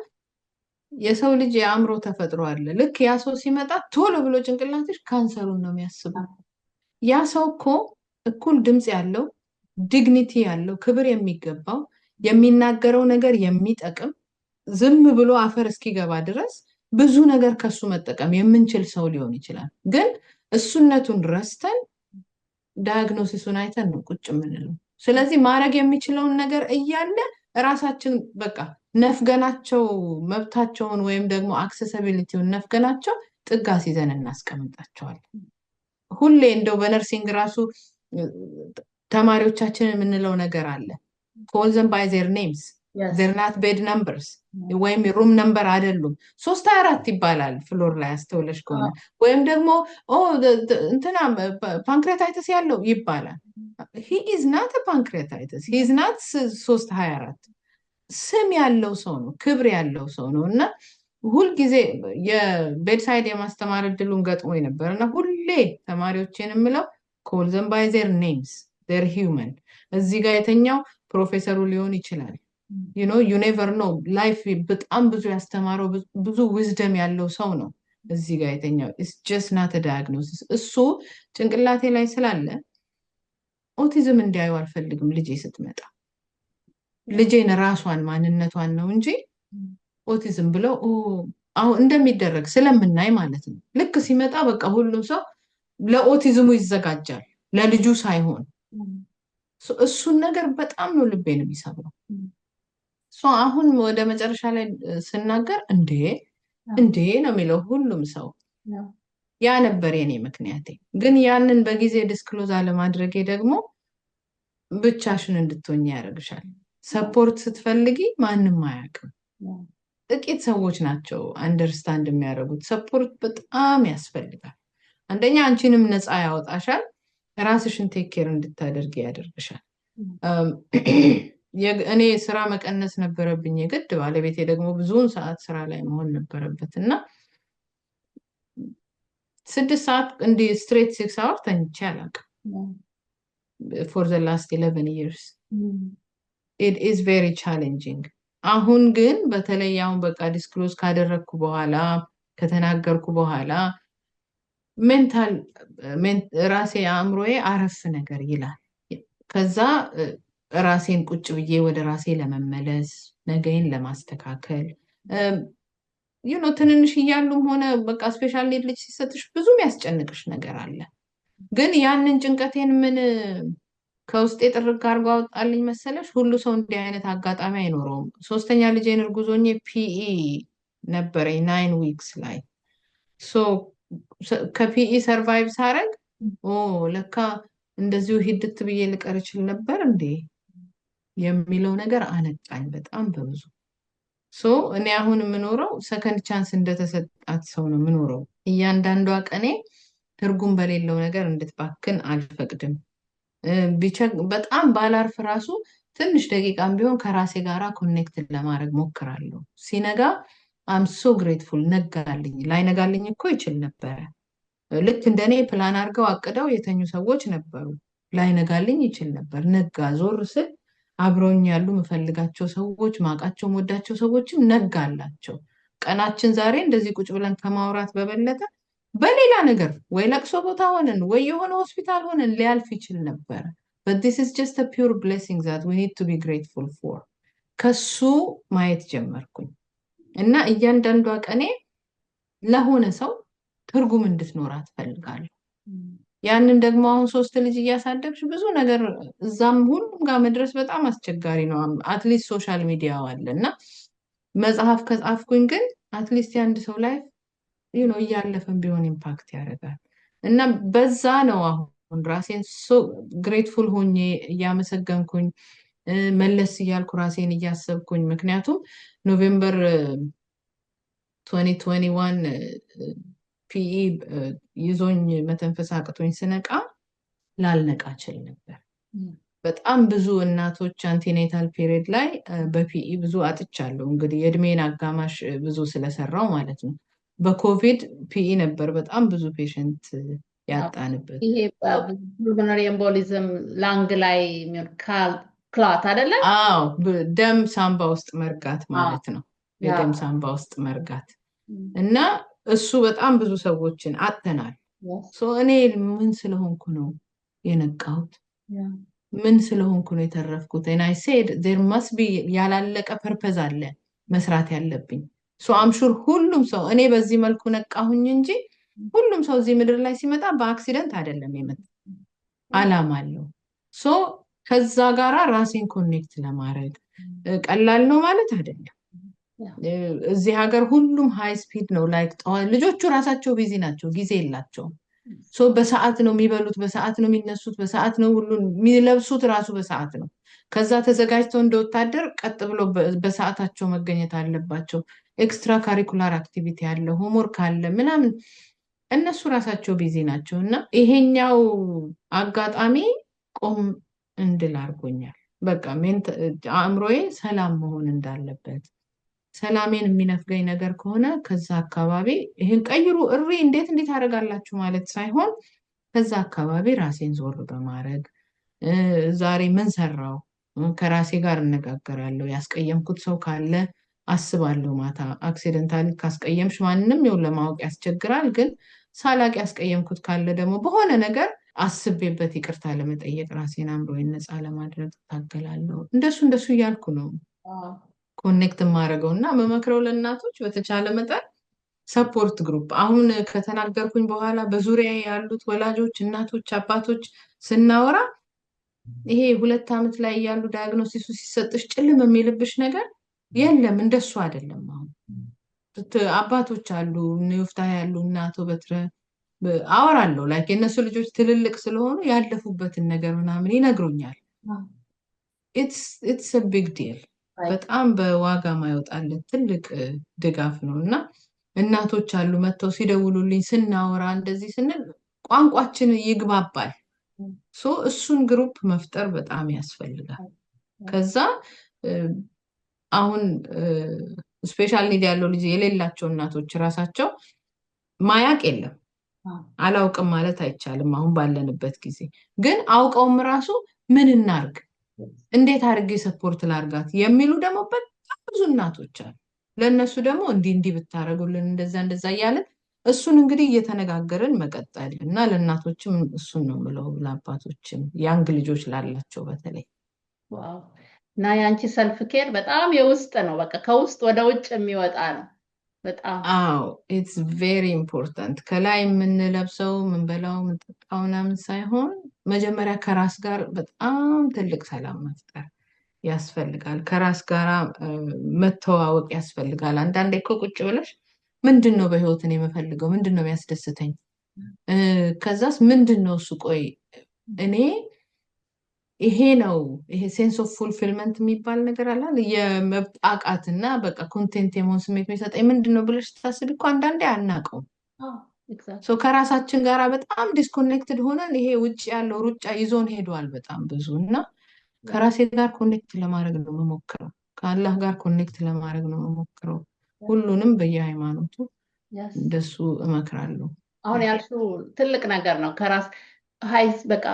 የሰው ልጅ የአእምሮ ተፈጥሮ አለ። ልክ ያ ሰው ሲመጣ ቶሎ ብሎ ጭንቅላትሽ ካንሰሩን ነው የሚያስበው። ያ ሰው እኮ እኩል ድምፅ ያለው ዲግኒቲ ያለው ክብር የሚገባው የሚናገረው ነገር የሚጠቅም ዝም ብሎ አፈር እስኪገባ ድረስ ብዙ ነገር ከሱ መጠቀም የምንችል ሰው ሊሆን ይችላል። ግን እሱነቱን ረስተን ዳያግኖሲሱን አይተን ነው ቁጭ የምንለው። ስለዚህ ማድረግ የሚችለውን ነገር እያለ ራሳችን በቃ ነፍገናቸው መብታቸውን ወይም ደግሞ አክሰሰቢሊቲውን ነፍገናቸው ጥጋ ሲዘን እናስቀምጣቸዋለን። ሁሌ እንደው በነርሲንግ ራሱ ተማሪዎቻችን የምንለው ነገር አለ። ኮል ዘም ባይ ዜር ኔምስ ዜር ናት ቤድ ነምበርስ ወይም ሩም ነምበር አይደሉም። 324 ይባላል ፍሎር ላይ አስተውለሽ ከሆነ ወይም ደግሞ እንትና ፓንክሬታይተስ ያለው ይባላል። ሂ ኢዝ ናት ፓንክሬታይተስ ሂ ኢዝ ናት 324 ስም ያለው ሰው ነው፣ ክብር ያለው ሰው ነው። እና ሁልጊዜ የቤድሳይድ የማስተማር እድሉን ገጥሞኝ ነበር እና ሁሌ ተማሪዎችን የምለው ኮል ዘም ባይ ዜር ኔምስ ዜር ሂውመን። እዚህ ጋር የተኛው ፕሮፌሰሩ ሊሆን ይችላል። ዩ ኔቨር ኖ ላይፍ በጣም ብዙ ያስተማረው ብዙ ዊዝደም ያለው ሰው ነው እዚህ ጋር የተኛው። ኢትስ ጀስት ናት ዳያግኖሲስ። እሱ ጭንቅላቴ ላይ ስላለ ኦቲዝም እንዲያዩ አልፈልግም። ልጄ ስትመጣ ልጄን ራሷን ማንነቷን ነው እንጂ ኦቲዝም ብለው አሁን እንደሚደረግ ስለምናይ ማለት ነው። ልክ ሲመጣ በቃ ሁሉም ሰው ለኦቲዝሙ ይዘጋጃል ለልጁ ሳይሆን። እሱን ነገር በጣም ነው ልቤን የሚሰብረው። አሁን ወደ መጨረሻ ላይ ስናገር እንዴ ነው የሚለው ሁሉም ሰው። ያ ነበር የኔ ምክንያቴ። ግን ያንን በጊዜ ዲስክሎዝ አለማድረጌ ደግሞ ብቻሽን እንድትሆኝ ያደርግሻል። ሰፖርት ስትፈልጊ ማንም አያውቅም። ጥቂት ሰዎች ናቸው አንደርስታንድ የሚያደርጉት። ሰፖርት በጣም ያስፈልጋል። አንደኛ አንቺንም ነፃ ያወጣሻል፣ ራስሽን ቴክ ኬር እንድታደርጊ ያደርግሻል። እኔ ስራ መቀነስ ነበረብኝ የግድ። ባለቤቴ ደግሞ ብዙውን ሰዓት ስራ ላይ መሆን ነበረበት እና 6 ሰዓት እንዲህ ስትሬት 6 hours ተኝቼ አላውቅም ፎር ዘ ላስት 11 years. It is very challenging. አሁን ግን በተለይ አሁን በቃ ዲስክሎዝ ካደረግኩ በኋላ ከተናገርኩ በኋላ ሜንታል ራሴ አእምሮዬ አረፍ ነገር ይላል። ከዛ ራሴን ቁጭ ብዬ ወደ ራሴ ለመመለስ ነገዬን ለማስተካከል ትንንሽ እያሉም ሆነ በቃ ስፔሻል ኒድ ልጅ ሲሰጥሽ ብዙ የሚያስጨንቅሽ ነገር አለ። ግን ያንን ጭንቀቴን ምን ከውስጤ ጥርግ አድርጎ አወጣልኝ መሰለሽ? ሁሉ ሰው እንዲህ አይነት አጋጣሚ አይኖረውም። 3ኛ ልጄን እርጉዝ ሆኜ ፒኢ ነበረኝ 9 weeks ላይ ከፒኢ ሰርቫይቭ ሳረግ ለካ እንደዚሁ ሂድት ብዬ ልቀር እችል ነበር እንዴ የሚለው ነገር አነቃኝ በጣም በብዙ። እኔ አሁን የምኖረው ሰከንድ ቻንስ እንደተሰጣት ሰው ነው የምኖረው። እያንዳንዷ ቀኔ ትርጉም በሌለው ነገር እንድትባክን አልፈቅድም። በጣም ባላርፍ ራሱ ትንሽ ደቂቃም ቢሆን ከራሴ ጋራ ኮኔክት ለማድረግ ሞክራለሁ። ሲነጋ አም ሶ ግሬትፉል። ነጋልኝ ላይነጋልኝ እኮ ይችል ነበረ። ልክ እንደኔ ፕላን አድርገው አቅደው የተኙ ሰዎች ነበሩ። ላይነጋልኝ ይችል ነበር። ነጋ። ዞር ስል አብረውኝ ያሉ የምፈልጋቸው ሰዎች ማቃቸው ወዳቸው ሰዎችም ነጋላቸው። ቀናችን ዛሬ እንደዚህ ቁጭ ብለን ከማውራት በበለጠ በሌላ ነገር ወይ ለቅሶ ቦታ ሆነን ወይ የሆነ ሆስፒታል ሆነን ሊያልፍ ይችል ነበረ። but this is just a pure blessing that we need to be grateful for. ከሱ ማየት ጀመርኩኝ እና እያንዳንዷ ቀኔ ለሆነ ሰው ትርጉም እንድትኖራት ፈልጋለሁ። ያንን ደግሞ አሁን 3 ልጅ እያሳደግሽ ብዙ ነገር እዛም ሁሉም ጋር መድረስ በጣም አስቸጋሪ ነው። አትሊስት ሶሻል ሚዲያው አለ እና መጽሐፍ ከጻፍኩኝ ግን አትሊስት የአንድ ሰው ላይፍ እያለፈን ቢሆን ኢምፓክት ያደርጋል እና በዛ ነው አሁን ራሴን ግሬትፉል ሆኜ እያመሰገንኩኝ መለስ እያልኩ ራሴን እያሰብኩኝ። ምክንያቱም ኖቬምበር 2021 ፒኢ ይዞኝ መተንፈስ አቅቶኝ ስነቃ ላልነቃ እችል ነበር። በጣም ብዙ እናቶች አንቲኔታል ፔሪድ ላይ በፒኢ ብዙ አጥቻለሁ። እንግዲህ የእድሜን አጋማሽ ብዙ ስለሰራው ማለት ነው። በኮቪድ ፒኢ ነበር በጣም ብዙ ፔሸንት ያጣንበት። ይሄ ፑልሞናሪ ኤምቦሊዝም ላንግ ላይ ክላት አይደለ? አዎ፣ ደም ሳምባ ውስጥ መርጋት ማለት ነው። የደም ሳምባ ውስጥ መርጋት እና እሱ በጣም ብዙ ሰዎችን አጥተናል። እኔ ምን ስለሆንኩ ነው የነቃሁት? ምን ስለሆንኩ ነው የተረፍኩት? and I said there must be ያላለቀ ፐርፐዝ አለ መስራት ያለብኝ። ሶ አምሹር ሁሉም ሰው እኔ በዚህ መልኩ ነቃሁኝ እንጂ ሁሉም ሰው እዚህ ምድር ላይ ሲመጣ በአክሲደንት አይደለም የመጣ አላማ አለው። ሶ ከዛ ጋራ ራሴን ኮኔክት ለማድረግ ቀላል ነው ማለት አይደለም። እዚህ ሀገር ሁሉም ሃይ ስፒድ ነው። ላይክ ልጆቹ ራሳቸው ቢዚ ናቸው፣ ጊዜ የላቸውም። ሶ በሰዓት ነው የሚበሉት፣ በሰዓት ነው የሚነሱት፣ በሰዓት ነው ሁሉን የሚለብሱት ራሱ በሰዓት ነው። ከዛ ተዘጋጅተው እንደ ወታደር ቀጥ ብሎ በሰዓታቸው መገኘት አለባቸው። ኤክስትራ ካሪኩላር አክቲቪቲ አለ፣ ሆምወርክ አለ ምናምን። እነሱ ራሳቸው ቢዚ ናቸው እና ይሄኛው አጋጣሚ ቆም እንድል አድርጎኛል። በቃ አእምሮዬ ሰላም መሆን እንዳለበት፣ ሰላሜን የሚነፍገኝ ነገር ከሆነ ከዛ አካባቢ ይህን ቀይሩ እሪ እንዴት አደርጋላችሁ ማለት ሳይሆን ከዛ አካባቢ ራሴን ዞር በማድረግ ዛሬ ምን ሰራው ከራሴ ጋር እነጋገራለሁ። ያስቀየምኩት ሰው ካለ አስባለሁ። ማታ አክሲደንታሊ ካስቀየምሽ ማንም ይሁን ለማወቅ ያስቸግራል፣ ግን ሳላቅ ያስቀየምኩት ካለ ደግሞ በሆነ ነገር አስቤበት ይቅርታ ለመጠየቅ ራሴን አእምሮዬን ነፃ ለማድረግ ታገላለሁ። እንደሱ እያልኩ ነው ኮኔክት የማደርገው እና መመክረው ለእናቶች በተቻለ መጠን ሰፖርት ግሩፕ። አሁን ከተናገርኩኝ በኋላ በዙሪያ ያሉት ወላጆች፣ እናቶች፣ አባቶች ስናወራ ይሄ 2 ዓመት ላይ ያሉ ዳያግኖሲሱ ሲሰጥሽ ጭልም የሚልብሽ ነገር የለም። እንደሱ አይደለም። አሁን አባቶች አሉ ንፍታ ያሉ እናቶ በትረ አወራለሁ ላይክ የእነሱ ልጆች ትልልቅ ስለሆኑ ያለፉበትን ነገር ምናምን ይነግሩኛል። ኢትስ ቢግ ዲል በጣም በዋጋ ማይወጣለት ትልቅ ድጋፍ ነው እና እናቶች አሉ መጥተው ሲደውሉልኝ ስናወራ እንደዚህ ስንል ቋንቋችን ይግባባል። ሶ እሱን ግሩፕ መፍጠር በጣም ያስፈልጋል። ከዛ አሁን ስፔሻል ኒድ ያለው ልጅ የሌላቸው እናቶች ራሳቸው ማያቅ የለም አላውቅም ማለት አይቻልም። አሁን ባለንበት ጊዜ ግን አውቀውም ራሱ ምን እናርግ እንዴት አድርጌ ሰፖርት ላርጋት የሚሉ ደግሞ በጣም ብዙ እናቶች አሉ። ለእነሱ ደግሞ እንዲህ ብታረጉልን እንደዛ እያለን እሱን እንግዲህ እየተነጋገርን መቀጠል እና ለእናቶችም እሱን ነው የምለው፣ ለአባቶችም ያንግ ልጆች ላላቸው በተለይ። ዋው! እና የአንቺ ሰልፍ ኬር በጣም የውስጥ ነው፣ በቃ ከውስጥ ወደ ውጭ የሚወጣ ነው። በጣም አዎ፣ ኢትስ ቬሪ ኢምፖርታንት። ከላይ የምንለብሰው የምንበላው የምንጠጣው ምናምን ሳይሆን መጀመሪያ ከራስ ጋር በጣም ትልቅ ሰላም መፍጠር ያስፈልጋል። ከራስ ጋር መተዋወቅ ያስፈልጋል። አንዳንዴ እኮ ቁጭ ብለሽ ምንድን ነው በህይወትን የምፈልገው፣ ምንድን ነው የሚያስደስተኝ፣ ከዛስ ምንድን ነው እሱ፣ ቆይ እኔ ይሄ ነው ይሄ ሴንስ ኦፍ ፉልፊልመንት የሚባል ነገር አለ። የመብቃቃት እና በቃ ኮንቴንት የመሆን ስሜት የሚሰጠኝ ምንድን ነው ብለሽ ስታስቢ እኮ አንዳንዴ አናውቀውም። ከራሳችን ጋር በጣም ዲስኮኔክትድ ሆነን ይሄ ውጭ ያለው ሩጫ ይዞን ሄዷል በጣም ብዙ እና ከራሴ ጋር ኮኔክት ለማድረግ ነው መሞክረው። ከአላህ ጋር ኮኔክት ለማድረግ ነው መሞክረው። ሁሉንም በየሃይማኖቱ እንደሱ እመክራለሁ። አሁን ያልሽው ትልቅ ነገር ነው። ከራስ ሀይስ በቃ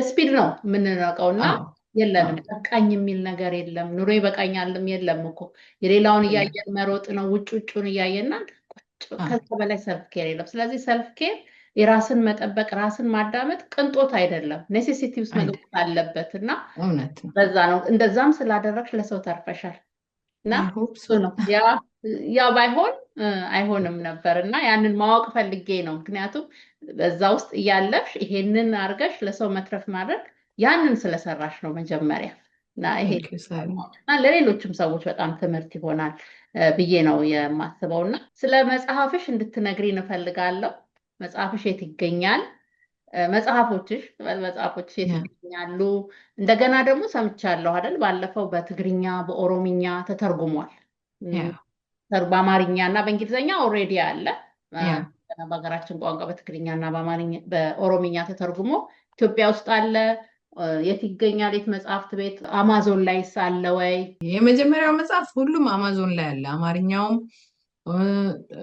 ስፒድ ነው የምንነቀው እና የለንም በቃኝ የሚል ነገር የለም። ኑሮ ይበቃኛልም የለም እኮ የሌላውን እያየን መሮጥ ነው፣ ውጩን እያየና ከዛ በላይ ሰልፍ ኬር የለም። ስለዚህ ሰልፍ ኬር የራስን መጠበቅ፣ ራስን ማዳመጥ ቅንጦት አይደለም፣ ኔሴሲቲ ውስጥ መግባት አለበት እና በዛ ነው። እንደዛም ስላደረግሽ ለሰው ተርፈሻል እና እሱ ነው ያ ባይሆን አይሆንም ነበር እና ያንን ማወቅ ፈልጌ ነው። ምክንያቱም በዛ ውስጥ እያለፍሽ ይሄንን አድርገሽ ለሰው መትረፍ ማድረግ ያንን ስለሰራሽ ነው መጀመሪያ እና ይሄ ለሌሎችም ሰዎች በጣም ትምህርት ይሆናል ብዬ ነው የማስበው። እና ስለ መጽሐፍሽ እንድትነግሪ እንፈልጋለሁ። መጽሐፍሽ የት ይገኛል? መጽሐፎችሽ የት ይገኛሉ? እንደገና ደግሞ ሰምቻለሁ አይደል ባለፈው በትግርኛ በኦሮምኛ ተተርጉሟል። በአማርኛ እና በእንግሊዝኛ ኦልሬዲ አለ። በሀገራችን ቋንቋ በትግርኛ እና በኦሮምኛ ተተርጉሞ ኢትዮጵያ ውስጥ አለ። የት ይገኛል? የት መጽሐፍት ቤት? አማዞን ላይ አለ ወይ? የመጀመሪያው መጽሐፍ ሁሉም አማዞን ላይ አለ። አማርኛውም፣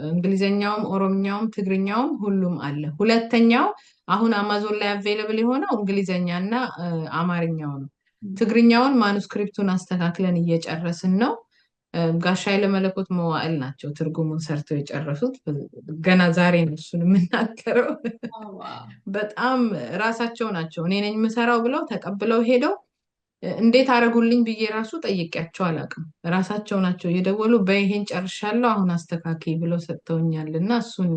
እንግሊዝኛውም፣ ኦሮምኛውም፣ ትግርኛውም ሁሉም አለ። ሁለተኛው አሁን አማዞን ላይ አቬይለብል የሆነው እንግሊዝኛ እና አማርኛው ነው። ትግርኛውን ማኑስክሪፕቱን አስተካክለን እየጨረስን ነው። ጋሻ ኃይለመለኮት መዋዕል ናቸው ትርጉሙን ሰርተው የጨረሱት። ገና ዛሬ ነው እሱን የምናገረው። በጣም ራሳቸው ናቸው እኔ ነኝ የምሰራው ብለው ተቀብለው ሄደው እንዴት አረጉልኝ ብዬ ራሱ ጠይቄያቸው አላውቅም። ራሳቸው ናቸው እየደወሉ በይሄን ጨርሻለሁ አሁን አስተካኪ ብለው ሰጥተውኛል እና እሱን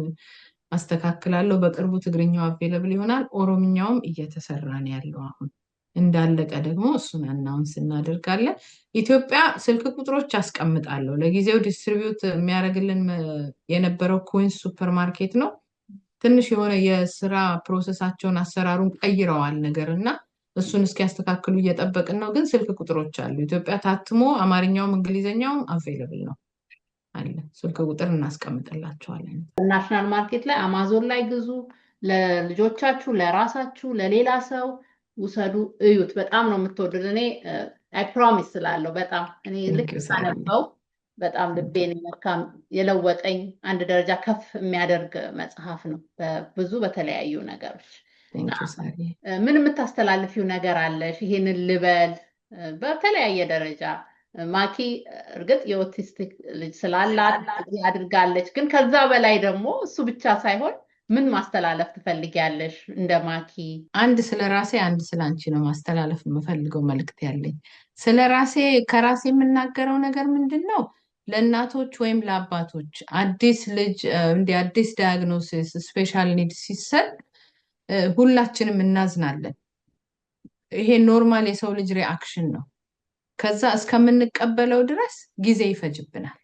አስተካክላለሁ። በቅርቡ ትግርኛው አቬለብል ይሆናል። ኦሮምኛውም እየተሰራ ነው ያለው አሁን እንዳለቀ ደግሞ እሱን አናውንስ እናደርጋለን። ኢትዮጵያ ስልክ ቁጥሮች አስቀምጣለሁ። ለጊዜው ዲስትሪቢዩት የሚያደርግልን የነበረው ኩዊንስ ሱፐር ማርኬት ነው። ትንሽ የሆነ የስራ ፕሮሰሳቸውን አሰራሩን ቀይረዋል ነገር እና እሱን እስኪያስተካክሉ እየጠበቅን ነው። ግን ስልክ ቁጥሮች አሉ። ኢትዮጵያ ታትሞ አማርኛውም እንግሊዘኛውም አቬለብል ነው አለ። ስልክ ቁጥር እናስቀምጥላቸዋለን። ናሽናል ማርኬት ላይ አማዞን ላይ ግዙ። ለልጆቻችሁ፣ ለራሳችሁ፣ ለሌላ ሰው ውሰዱ፣ እዩት። በጣም ነው የምትወዱት። እኔ አይ ፕሮሚስ ስላለው በጣም እኔ ልክ ሳነበው በጣም ልቤን የለወጠኝ አንድ ደረጃ ከፍ የሚያደርግ መጽሐፍ ነው ብዙ በተለያዩ ነገሮች። ምን የምታስተላልፊው ነገር አለሽ? ይሄንን ልበል በተለያየ ደረጃ ማኪ እርግጥ የኦቲስቲክ ልጅ ስላላት አድርጋለች፣ ግን ከዛ በላይ ደግሞ እሱ ብቻ ሳይሆን ምን ማስተላለፍ ትፈልጊያለሽ? እንደ ማኪ አንድ ስለ ራሴ አንድ ስለ አንቺ ነው ማስተላለፍ የምፈልገው መልእክት ያለኝ። ስለ ራሴ ከራሴ የምናገረው ነገር ምንድን ነው? ለእናቶች ወይም ለአባቶች አዲስ ልጅ እንዲህ አዲስ ዳያግኖሲስ ስፔሻል ኒድ ሲሰጥ ሁላችንም እናዝናለን። ይሄ ኖርማል የሰው ልጅ ሪአክሽን ነው። ከዛ እስከምንቀበለው ድረስ ጊዜ ይፈጅብናል።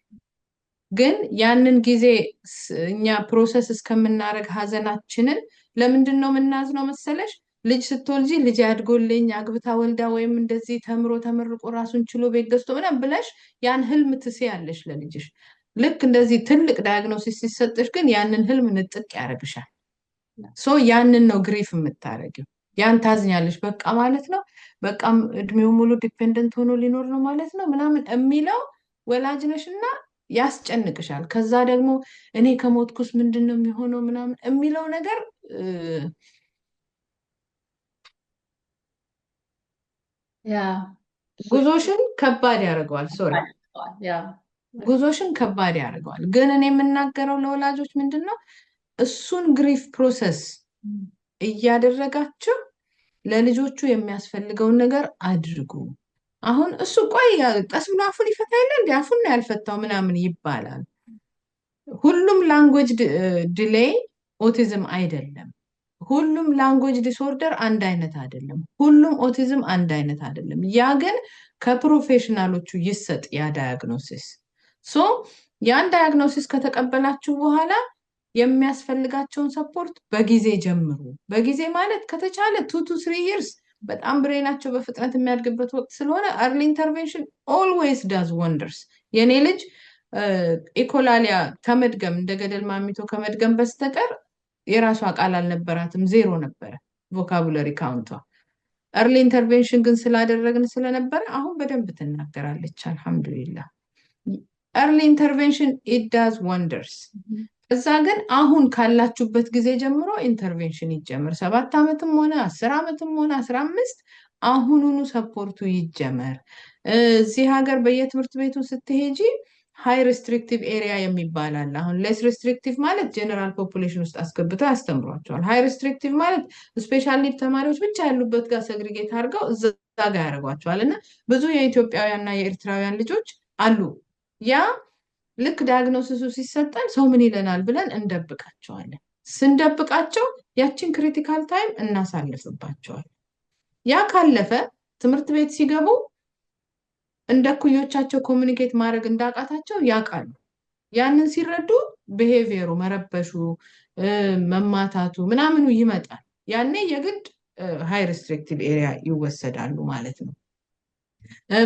ግን ያንን ጊዜ እኛ ፕሮሰስ እስከምናደርግ ሀዘናችንን ለምንድን ነው የምናዝነው መሰለሽ? ልጅ ስትወልጂ ልጅ ያድጎልኝ አግብታ ወልዳ ወይም እንደዚህ ተመርቆ ራሱን ችሎ ቤት ገዝቶ ምናምን ብለሽ ያን ህልም ትስያለሽ ለልጅሽ። ልክ እንደዚህ ትልቅ ዳያግኖሲስ ሲሰጥሽ ግን ያንን ህልም ንጥቅ ያደርግሻል። ሶ ያንን ነው ግሪፍ የምታደርጊው። ያን ታዝኛለሽ። በቃ ማለት ነው በቃ እድሜው ሙሉ ዲፔንደንት ሆኖ ሊኖር ነው ማለት ነው ምናምን የሚለው ወላጅ ነሽ እና ያስጨንቅሻል። ከዛ ደግሞ እኔ ከሞትኩስ ምንድን ነው የሚሆነው ምናምን የሚለው ነገር ጉዞሽን ከባድ ያደርገዋል። ሶሪ ጉዞሽን ከባድ ያደርገዋል። ግን እኔ የምናገረው ለወላጆች ምንድን ነው እሱን ግሪፍ ፕሮሰስ እያደረጋችሁ ለልጆቹ የሚያስፈልገውን ነገር አድርጉ። አሁን እሱ ቆይ ቀስ ብሎ አፉን ይፈታ የለ እንዲ አፉን ነው ያልፈታው ምናምን ይባላል። ሁሉም ላንጉዌጅ ዲሌይ ኦቲዝም አይደለም። ሁሉም ላንጉዌጅ ዲስኦርደር አንድ አይነት አይደለም። ሁሉም ኦቲዝም አንድ አይነት አይደለም። ያ ግን ከፕሮፌሽናሎቹ ይሰጥ ያ ዳያግኖሲስ። ሶ ያን ዳያግኖሲስ ከተቀበላችሁ በኋላ የሚያስፈልጋቸውን ሰፖርት በጊዜ ጀምሩ። በጊዜ ማለት ከተቻለ 2 to 3 years በጣም ብሬናቸው በፍጥነት የሚያድግበት ወቅት ስለሆነ early intervention always does wonders። የኔ ልጅ ኢኮላሊያ ከመድገም እንደ ገደል ማሚቶ ከመድገም በስተቀር የራሷ ቃል አልነበራትም፣ 0 ነበረ ቮካቡለሪ ካውንቷ። early intervention ግን ስላደረግን ስለነበረ አሁን በደንብ ትናገራለች አልሐምዱሊላህ። early intervention it does wonders። እዛ ግን አሁን ካላችሁበት ጊዜ ጀምሮ ኢንተርቬንሽን ይጀመር። 7 ዓመትም ሆነ 10 ዓመትም ሆነ 15 አሁኑኑ ሰፖርቱ ይጀመር። እዚህ ሀገር በየትምህርት ቤቱ ስትሄጂ ሃይ ሬስትሪክቲቭ ኤሪያ የሚባል አለ። አሁን ሌስ ሬስትሪክቲቭ ማለት ጀነራል ፖፑሌሽን ውስጥ አስገብተው ያስተምሯቸዋል። ሃይ ሬስትሪክቲቭ ማለት ስፔሻል ኒድ ተማሪዎች ብቻ ያሉበት ጋር ሰግሪጌት አድርገው እዛ ጋር ያደርጓቸዋል። እና ብዙ የኢትዮጵያውያንና የኤርትራውያን ልጆች አሉ። ያ ልክ ዳያግኖሲሱ ሲሰጠን ሰው ምን ይለናል ብለን እንደብቃቸዋለን። ስንደብቃቸው ያችን ክሪቲካል ታይም እናሳልፍባቸዋለን። ያ ካለፈ ትምህርት ቤት ሲገቡ እንደ ኩዮቻቸው ኮሚኒኬት ማድረግ እንዳቃታቸው ያውቃሉ። ያንን ሲረዱ ቢሄቪየሩ መረበሹ፣ መማታቱ ምናምኑ ይመጣል። ያኔ የግድ ሃይ ሬስትሪክቲቭ ኤሪያ ይወሰዳሉ ማለት ነው።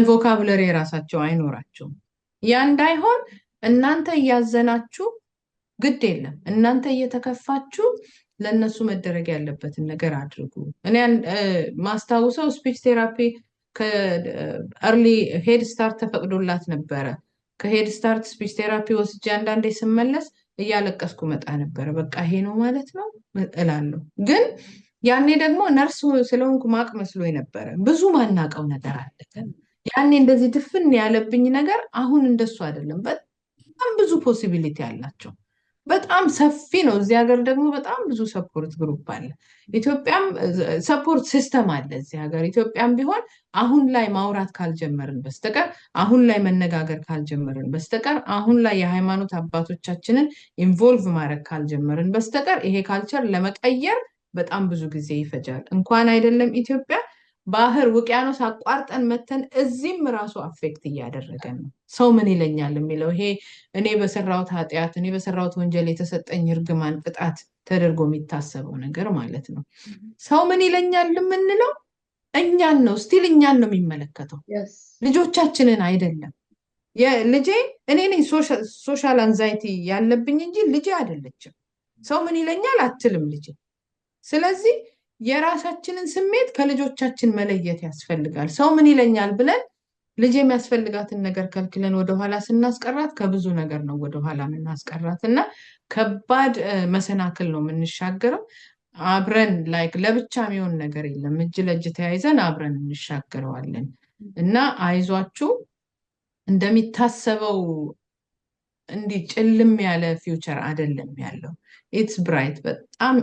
ቮካቡለሪ የራሳቸው አይኖራቸውም። ያ እንዳይሆን እናንተ እያዘናችሁ ግድ የለም እናንተ እየተከፋችሁ ለእነሱ መደረግ ያለበትን ነገር አድርጉ። እኔ ማስታውሰው ስፒች ቴራፒ ከአርሊ ሄድ ስታርት ተፈቅዶላት ነበረ። ከሄድ ስታርት ስፒች ቴራፒ ወስጄ አንዳንዴ ስመለስ እያለቀስኩ መጣ ነበረ። በቃ ይሄ ነው ማለት ነው እላለሁ። ግን ያኔ ደግሞ ነርስ ስለሆንኩ ማቅ መስሎኝ ነበረ። ብዙ ማናቀው ነገር አለ። ያኔ እንደዚህ ድፍን ያለብኝ ነገር አሁን እንደሱ አይደለም። በጣም ብዙ ፖሲቢሊቲ አላቸው። በጣም ሰፊ ነው። እዚህ ሀገር ደግሞ በጣም ብዙ ሰፖርት ግሩፕ አለ። ኢትዮጵያም ሰፖርት ሲስተም አለ እዚህ ሀገር። ኢትዮጵያም ቢሆን አሁን ላይ ማውራት ካልጀመርን በስተቀር አሁን ላይ መነጋገር ካልጀመርን በስተቀር አሁን ላይ የሃይማኖት አባቶቻችንን ኢንቮልቭ ማድረግ ካልጀመርን በስተቀር ይሄ ካልቸር ለመቀየር በጣም ብዙ ጊዜ ይፈጃል። እንኳን አይደለም ኢትዮጵያ ባህር ውቅያኖስ አቋርጠን መተን እዚህም ራሱ አፌክት እያደረገን ነው። ሰው ምን ይለኛል የሚለው ይሄ እኔ በሰራሁት ኃጢአት እኔ በሰራሁት ወንጀል የተሰጠኝ እርግማን ቅጣት ተደርጎ የሚታሰበው ነገር ማለት ነው። ሰው ምን ይለኛል የምንለው እኛን ነው። ስቲል እኛን ነው የሚመለከተው፣ ልጆቻችንን አይደለም። ልጄ እኔ ነኝ ሶሻል አንዛይቲ ያለብኝ እንጂ ልጄ አይደለችም። ሰው ምን ይለኛል አትልም ልጄ። ስለዚህ የራሳችንን ስሜት ከልጆቻችን መለየት ያስፈልጋል። ሰው ምን ይለኛል ብለን ልጅ የሚያስፈልጋትን ነገር ከልክለን ወደኋላ ስናስቀራት ከብዙ ነገር ነው ወደኋላ የምናስቀራት እና ከባድ መሰናክል ነው የምንሻገረው። አብረን ላይክ ለብቻ የሚሆን ነገር የለም። እጅ ለእጅ ተያይዘን አብረን እንሻገረዋለን እና አይዟችሁ። እንደሚታሰበው እንዲህ ጭልም ያለ ፊውቸር አይደለም ያለው። ኢትስ ብራይት። በጣም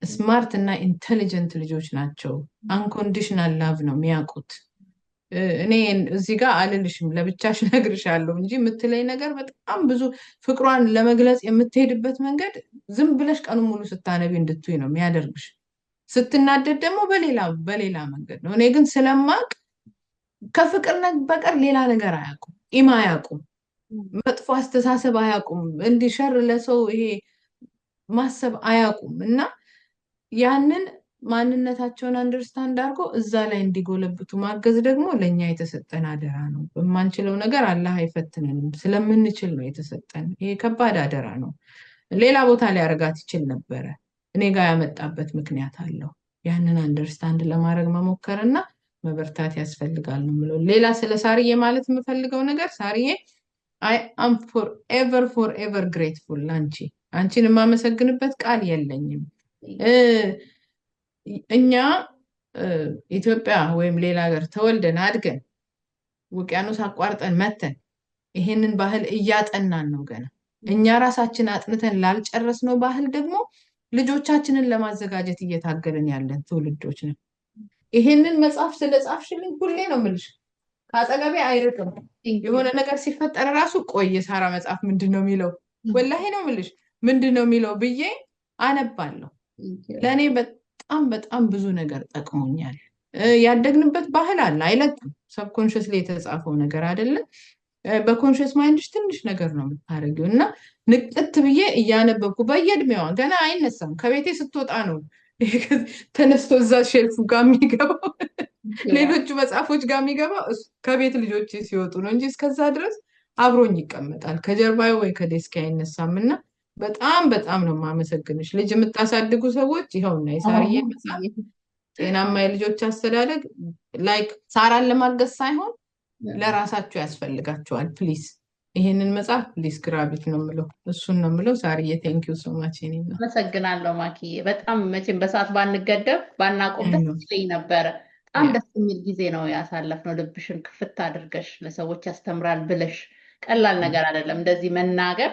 ስማርት እና ኢንቴሊጀንት ልጆች ናቸው። አንኮንዲሽናል ላቭ ነው የሚያውቁት። እኔ እዚህ ጋር አልልሽም ለብቻሽ ነግርሻለሁ እንጂ የምትለኝ ነገር በጣም ብዙ ፍቅሯን ለመግለጽ የምትሄድበት መንገድ ዝም ብለሽ ቀኑ ሙሉ ስታነቢ እንድትይ ነው የሚያደርግሽ። ስትናደድ ደግሞ በሌላ መንገድ ነው። እኔ ግን ስለማቅ ከፍቅር በቀር ሌላ ነገር አያውቁም። ቂም አያውቁም። መጥፎ አስተሳሰብ አያውቁም። እንዲሸር ለሰው ይሄ ማሰብ አያውቁም እና ያንን ማንነታቸውን አንደርስታንድ አድርጎ እዛ ላይ እንዲጎለብቱ ማገዝ ደግሞ ለእኛ የተሰጠን አደራ ነው። በማንችለው ነገር አላህ አይፈትነንም፣ ስለምንችል ነው የተሰጠን። ይሄ ከባድ አደራ ነው። ሌላ ቦታ ሊያረጋት ይችል ነበረ። እኔ ጋር ያመጣበት ምክንያት አለው። ያንን አንደርስታንድ ለማድረግ መሞከርና መበርታት ያስፈልጋል ነው የምለው። ሌላ ስለ ሳርዬ ማለት የምፈልገው ነገር ሳርዬ አይ አም ፎርኤቨር ግሬትፉል ላንቺ። አንቺን የማመሰግንበት ቃል የለኝም። እኛ ኢትዮጵያ ወይም ሌላ ሀገር ተወልደን አድገን ውቅያኖስ አቋርጠን መተን ይሄንን ባህል እያጠናን ነው ገና። እኛ ራሳችን አጥንተን ላልጨረስነው ባህል ደግሞ ልጆቻችንን ለማዘጋጀት እየታገልን ያለን ትውልዶች ነን። ይሄንን መጽሐፍ ስለጻፍሽልኝ ሁሌ ነው የምልሽ፣ ከአጠገቤ አይርቅም። የሆነ ነገር ሲፈጠር ራሱ ቆይ የሳራ መጽሐፍ ምንድን ነው የሚለው፣ ወላሂ ነው የምልሽ ምንድን ነው የሚለው ብዬ አነባለሁ። ለእኔ በጣም በጣም ብዙ ነገር ጠቅሞኛል። ያደግንበት ባህል አለ አይለቅም። ሰብኮንሽስሊ የተጻፈው ነገር አይደለም። በኮንሽስ ማይንድሽ ትንሽ ነገር ነው የምታደርጊው እና ንቅት ብዬ እያነበብኩ በየእድሜዋ ገና አይነሳም። ከቤቴ ስትወጣ ነው ተነስቶ እዛ ሼልፉ ጋር የሚገባው፣ ሌሎቹ መጽሐፎች ጋር የሚገባው ከቤት ልጆች ሲወጡ ነው እንጂ እስከዛ ድረስ አብሮኝ ይቀመጣል። ከጀርባዬ ወይ ከዴስክ አይነሳም እና በጣም በጣም ነው የማመሰግንሽ። ልጅ የምታሳድጉ ሰዎች ይኸውና የሳርዬ መጽሐፍ ጤናማ የልጆች አስተዳደግ ላይክ ሳራን ለማገዝ ሳይሆን ለራሳችሁ ያስፈልጋችኋል። ፕሊዝ ይሄንን መጽሐፍ ፕሊዝ ግራቢት ነው የምለው፣ እሱን ነው የምለው። ሳርዬ ቴንኪው ሶ ማች። አመሰግናለሁ ማኪዬ። በጣም መቼም በሰዓት ባንገደብ ባናቆም ደስ ይለኝ ነበረ። በጣም ደስ የሚል ጊዜ ነው ያሳለፍነው። ልብሽን ክፍት አድርገሽ ለሰዎች ያስተምራል ብለሽ፣ ቀላል ነገር አይደለም እንደዚህ መናገር፣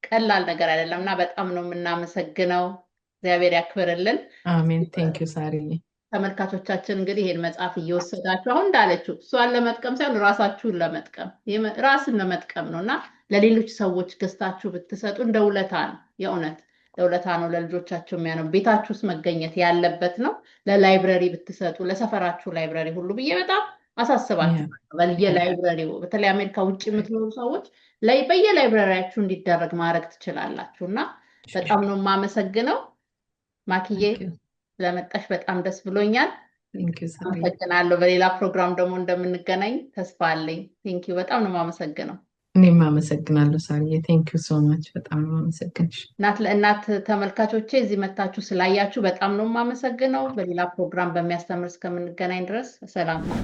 ቀላል ነገር አይደለም እና በጣም ነው የምናመሰግነው። እግዚአብሔር ያክብርልን። አሜን። ቴንኪው ሳርዬ። ተመልካቾቻችን እንግዲህ ይሄን መጽሐፍ እየወሰዳችሁ አሁን እንዳለችው እሷን ለመጥቀም ሳይሆን ራሳችሁን ለመጥቀም ራስን ለመጥቀም ነው እና ለሌሎች ሰዎች ገዝታችሁ ብትሰጡ እንደ ውለታ ነው። የእውነት ለውለታ ነው። ለልጆቻችሁ የሚያነው ቤታችሁ ውስጥ መገኘት ያለበት ነው። ለላይብረሪ ብትሰጡ፣ ለሰፈራችሁ ላይብረሪ ሁሉ ብዬ በጣም አሳስባችሁ። በየላይብረሪው በተለይ አሜሪካ ውጭ የምትኖሩ ሰዎች በየላይብረሪያችሁ እንዲደረግ ማድረግ ትችላላችሁ እና በጣም ነው የማመሰግነው ማኪዬ። ስለመጣሽ በጣም ደስ ብሎኛል። አመሰግናለሁ። በሌላ ፕሮግራም ደግሞ እንደምንገናኝ ተስፋ አለኝ። ቴንኪው። በጣም ነው የማመሰግነው። እኔም አመሰግናለሁ ሳርዬ። ቴንኪው ሶ ማች። በጣም ነው የማመሰግንሽ። እናት ለእናት ተመልካቾቼ እዚህ መታችሁ ስላያችሁ በጣም ነው የማመሰግነው። በሌላ ፕሮግራም በሚያስተምር እስከምንገናኝ ድረስ ሰላም ነው።